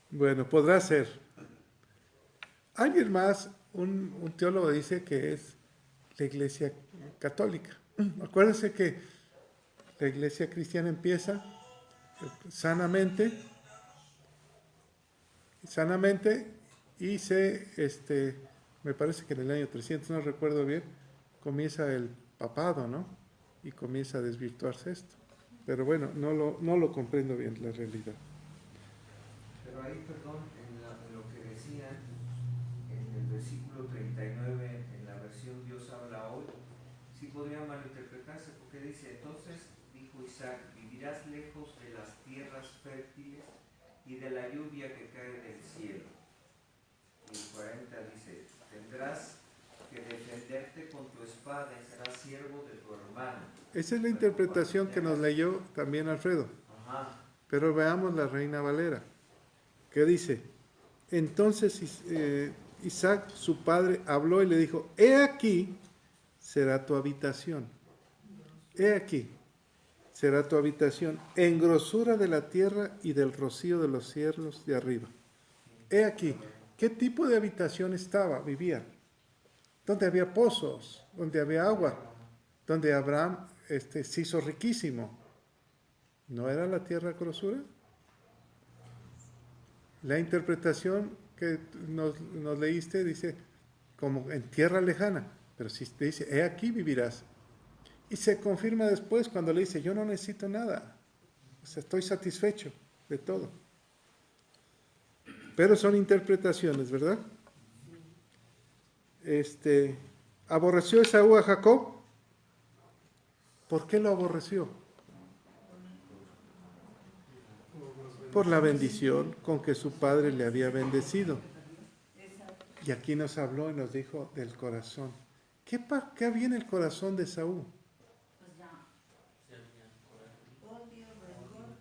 Bueno, podrá ser. Alguien más, un teólogo dice que es la Iglesia Católica. Acuérdense que la Iglesia cristiana empieza sanamente y me parece que en el año 300, no recuerdo bien, comienza el papado, ¿no? Y comienza a desvirtuarse esto. Pero bueno, no lo comprendo bien la realidad. Pero ahí, perdón, en lo que decía, en el versículo 39, en la versión Dios habla hoy, sí podría malinterpretarse, porque dice, entonces dijo Isaac, vivirás lejos de las tierras fértiles y de la lluvia que cae del cielo. Y el 40 dice, tendrás que defenderte con tu espada y serás siervo de tu hermano. Esa es la interpretación que nos leyó también Alfredo. Ajá. Pero veamos la Reina Valera, que dice, entonces Isaac, su padre, habló y le dijo, he aquí será tu habitación. He aquí será tu habitación en grosura de la tierra y del rocío de los cielos de arriba. He aquí, ¿qué tipo de habitación vivía? Donde había pozos, donde había agua, donde Abraham se hizo riquísimo. ¿No era la tierra grosura? La interpretación que nos leíste dice como en tierra lejana, pero si te dice, he aquí vivirás. Y se confirma después cuando le dice, yo no necesito nada, o sea, estoy satisfecho de todo. Pero son interpretaciones, ¿verdad? ¿Aborreció Esaú a Jacob? ¿Por qué lo aborreció? Por la bendición con que su padre le había bendecido. Y aquí nos habló y nos dijo del corazón. ¿Qué había en el corazón de Esaú?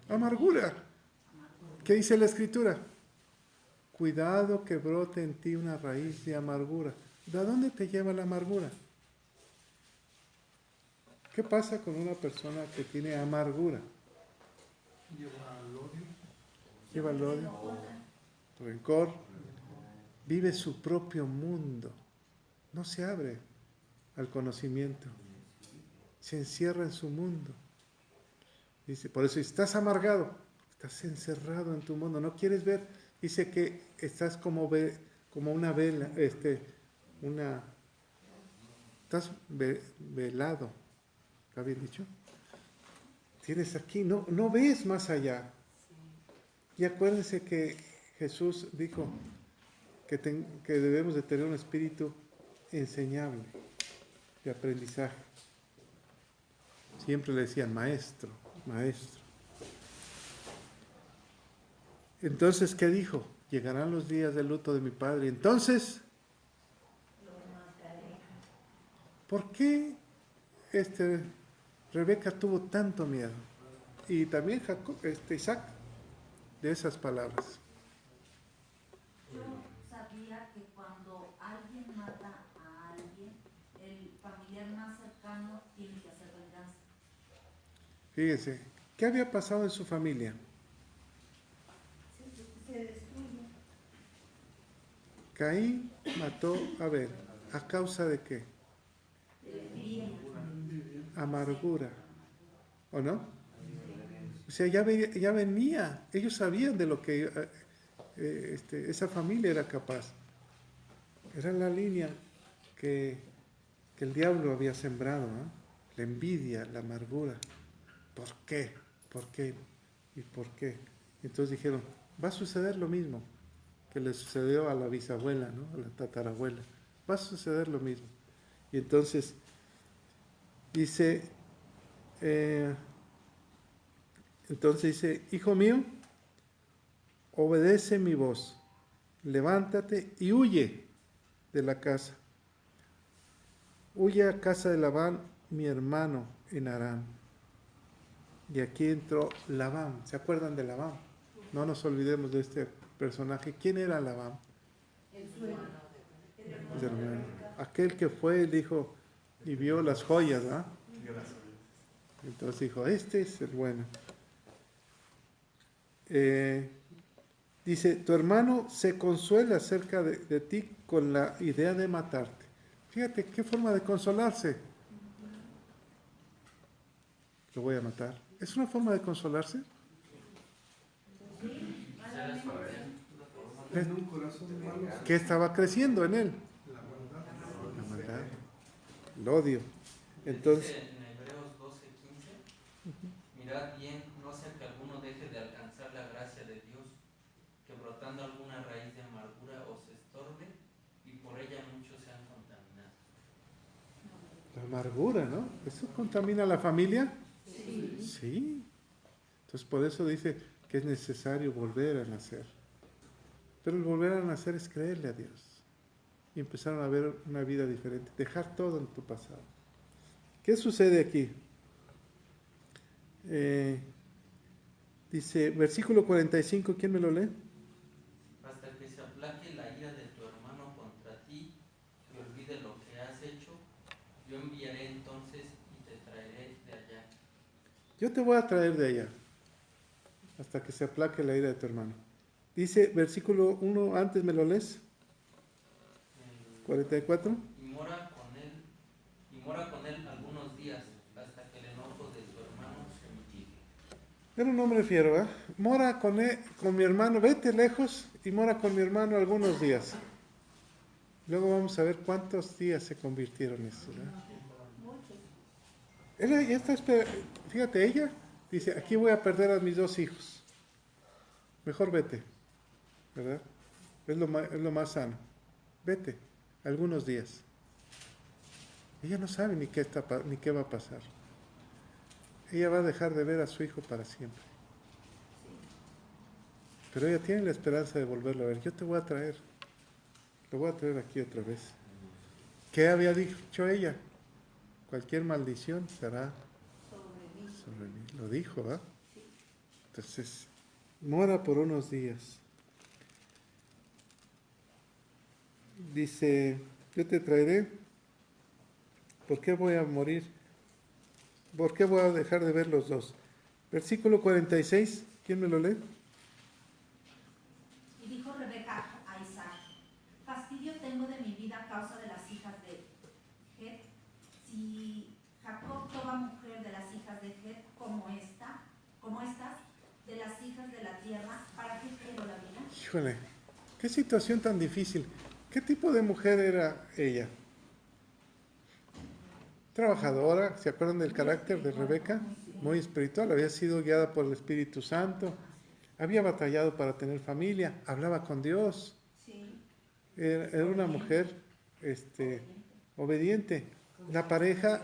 Amargura. ¿Qué dice la Escritura? Cuidado que brote en ti una raíz de amargura. ¿De dónde te lleva la amargura? ¿Qué pasa con una persona que tiene amargura? Lleva al odio. Lleva el odio, rencor, vive su propio mundo, no se abre al conocimiento, se encierra en su mundo. Dice, por eso estás amargado, estás encerrado en tu mundo, no quieres ver. Dice que estás como una vela, estás velado, ¿está bien dicho? Tienes aquí, no ves más allá. Y acuérdense que Jesús dijo que debemos de tener un espíritu enseñable, de aprendizaje. Siempre le decían maestro, maestro. Entonces, ¿qué dijo? Llegarán los días del luto de mi padre. Entonces, ¿por qué Rebeca tuvo tanto miedo? Y también Isaac, de esas palabras. Yo sabía que cuando alguien mata a alguien, el familiar más cercano tiene que hacer venganza. Fíjense, ¿qué había pasado en su familia? Se destruye. Caín mató a Abel. ¿A causa de qué? Amargura. ¿O no? O sea, ya venía. Ellos sabían de lo que esa familia era capaz. Era la línea que el diablo había sembrado, ¿no? La envidia, la amargura. ¿Por qué? ¿Por qué? ¿Y por qué? Entonces dijeron, va a suceder lo mismo que le sucedió a la bisabuela, ¿no? A la tatarabuela. Va a suceder lo mismo. Y entonces dice, hijo mío, obedece mi voz, levántate y huye de la casa. Huye a casa de Labán, mi hermano, en Aram. Y aquí entró Labán. ¿Se acuerdan de Labán? No nos olvidemos de este personaje. ¿Quién era Labán? El suegro. El hermano. Aquel que fue y dijo y vio las joyas, ¿ah? Entonces dijo, este es el bueno. Dice, tu hermano se consuela acerca de ti con la idea de matarte. Fíjate qué forma de consolarse. Lo voy a matar. ¿Es una forma de consolarse? ¿Qué estaba creciendo en él? La maldad. El odio. Entonces, dice en Hebreos 12:15, mirad bien, no sea que alguno deje de alcanzar la gracia de Dios, que brotando alguna raíz de amargura os estorbe y por ella muchos sean contaminados. la amargura, ¿no? ¿Eso contamina a la familia? Sí. Sí. Entonces por eso dice que es necesario volver a nacer. Pero el volver a nacer es creerle a Dios. Y empezaron a ver una vida diferente. Dejar todo en tu pasado. ¿Qué sucede aquí? Dice, versículo 45, ¿quién me lo lee? Hasta que se aplaque la ira de tu hermano contra ti y olvide lo que has hecho, yo enviaré entonces y te traeré de allá. Yo te voy a traer de allá. Hasta que se aplaque la ira de tu hermano. Dice, versículo 1, antes me lo lees. 44. Y mora con él algunos días, hasta que el enojo de tu hermano se mitigue. Era un hombre fiero, ¿eh? Mora con mi hermano, vete lejos y mora con mi hermano algunos días. Luego vamos a ver cuántos días se convirtieron en eso, ¿verdad? Ella ya está, fíjate, ella dice, aquí voy a perder a mis 2 hijos. Mejor vete, ¿verdad? Es lo más sano. Vete, algunos días. Ella no sabe ni qué va a pasar. Ella va a dejar de ver a su hijo para siempre. Pero ella tiene la esperanza de volverlo a ver. Yo te voy a traer. Lo voy a traer aquí otra vez. ¿Qué había dicho ella? Cualquier maldición será sobre mí. Lo dijo, ¿verdad? Entonces, mora por unos días. Dice, yo te traeré. ¿Por qué voy a morir? ¿Por qué voy a dejar de ver los dos? Versículo 46, ¿quién me lo lee? Y dijo Rebeca a Isaac, fastidio tengo de mi vida a causa de las hijas de Het. Si Jacob toma mujer de las hijas de Het como estas, de las hijas de la tierra, ¿para qué quiero la vida? Híjole, qué situación tan difícil. ¿Qué tipo de mujer era ella? Trabajadora, ¿se acuerdan del carácter de Rebeca? Muy espiritual, había sido guiada por el Espíritu Santo, había batallado para tener familia, hablaba con Dios. Era una mujer obediente. La pareja,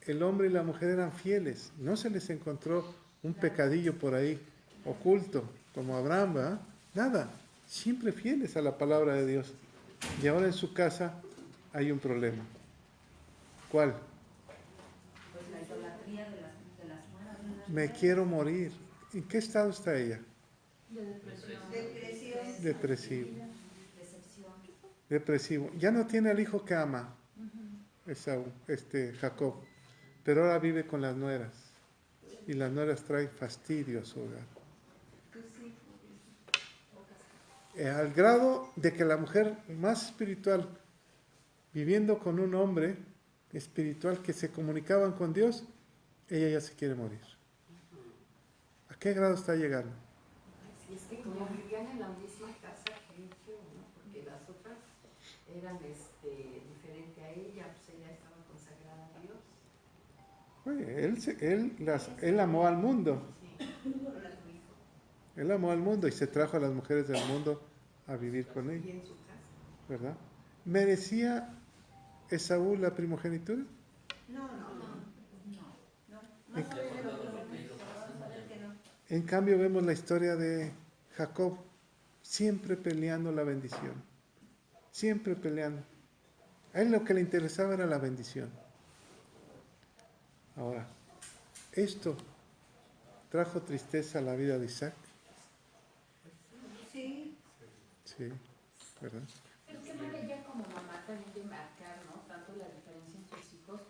el hombre y la mujer eran fieles, no se les encontró un pecadillo por ahí oculto, como Abraham, ¿verdad? Nada, siempre fieles a la palabra de Dios. Y ahora en su casa hay un problema. ¿Cuál? Pues la idolatría de las mujeres. Me quiero morir. ¿En qué estado está ella? De depresión. Depresivo. Decepción. Depresivo. Ya no tiene al hijo que ama, Jacob, pero ahora vive con las nueras. Y las nueras traen fastidio a su hogar. Al grado de que la mujer más espiritual, viviendo con un hombre espiritual que se comunicaban con Dios, ella ya se quiere morir. ¿A qué grado está llegando? Y es que como vivían en la misma casa que yo, ¿no? Porque las otras eran diferente a ella, pues ella estaba consagrada a Dios. Oye, él amó al mundo. Él amó al mundo y se trajo a las mujeres del mundo a vivir con él. Y en su casa. ¿Verdad? ¿Merecía Esaú la primogenitura? No. Más o menos lo vamos a ver que no. En cambio vemos la historia de Jacob, siempre peleando la bendición. Siempre peleando. A él lo que le interesaba era la bendición. Ahora, esto trajo tristeza a la vida de Isaac. Sí. Sí, ¿verdad? Pero qué manera ella como mamá también de marcar, ¿no? Tanto la diferencia entre sus hijos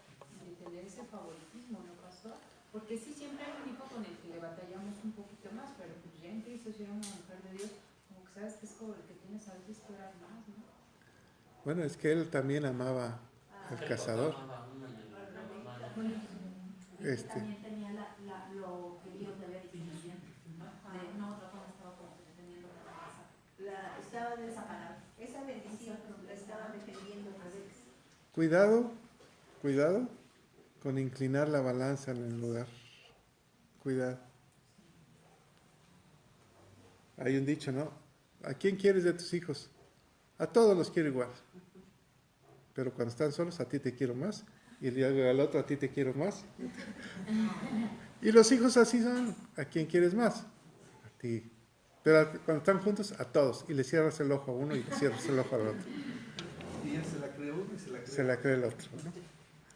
y de tener ese favoritismo, ¿no, pastor? Porque sí, siempre hay un hijo con el que le batallamos un poquito más, pero pues ya en Cristo, si era una mujer de Dios, como que sabes que es como el que tienes a veces que orar más, ¿no? Bueno, es que él también amaba al cazador. También tenía lo que Dios le había dicho. No, Rafa estaba defendiendo la casa. Estaba de esa palabra. Esa bendición la estaba defendiendo Rebeca. Cuidado con inclinar la balanza en el lugar. Cuidado. Hay un dicho, ¿no? ¿A quién quieres de tus hijos? A todos los quiero igual. Pero cuando están solos, a ti te quiero más. Y al otro, a ti te quiero más. Y los hijos así son. ¿A quién quieres más? A ti. Pero cuando están juntos, a todos. Y le cierras el ojo a uno y le cierras el ojo al otro. Y él se la cree uno y se la cree el otro, ¿no?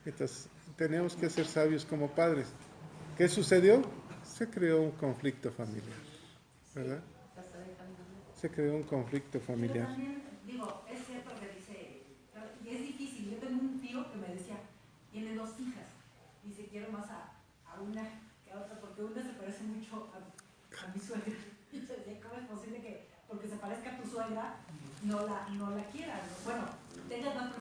Entonces, tenemos que ser sabios como padres. ¿Qué sucedió? Se creó un conflicto familiar, ¿verdad? Se creó un conflicto familiar. Pero también, es cierto que dice, y es difícil. Yo tengo un tío que me decía, tiene 2 hijas. Dice, quiero más a una que a otra, porque una se parece mucho a mi suegra. Y yo decía, ¿cómo es posible que, porque se parezca a tu suegra, no la quieras? Bueno, tengas más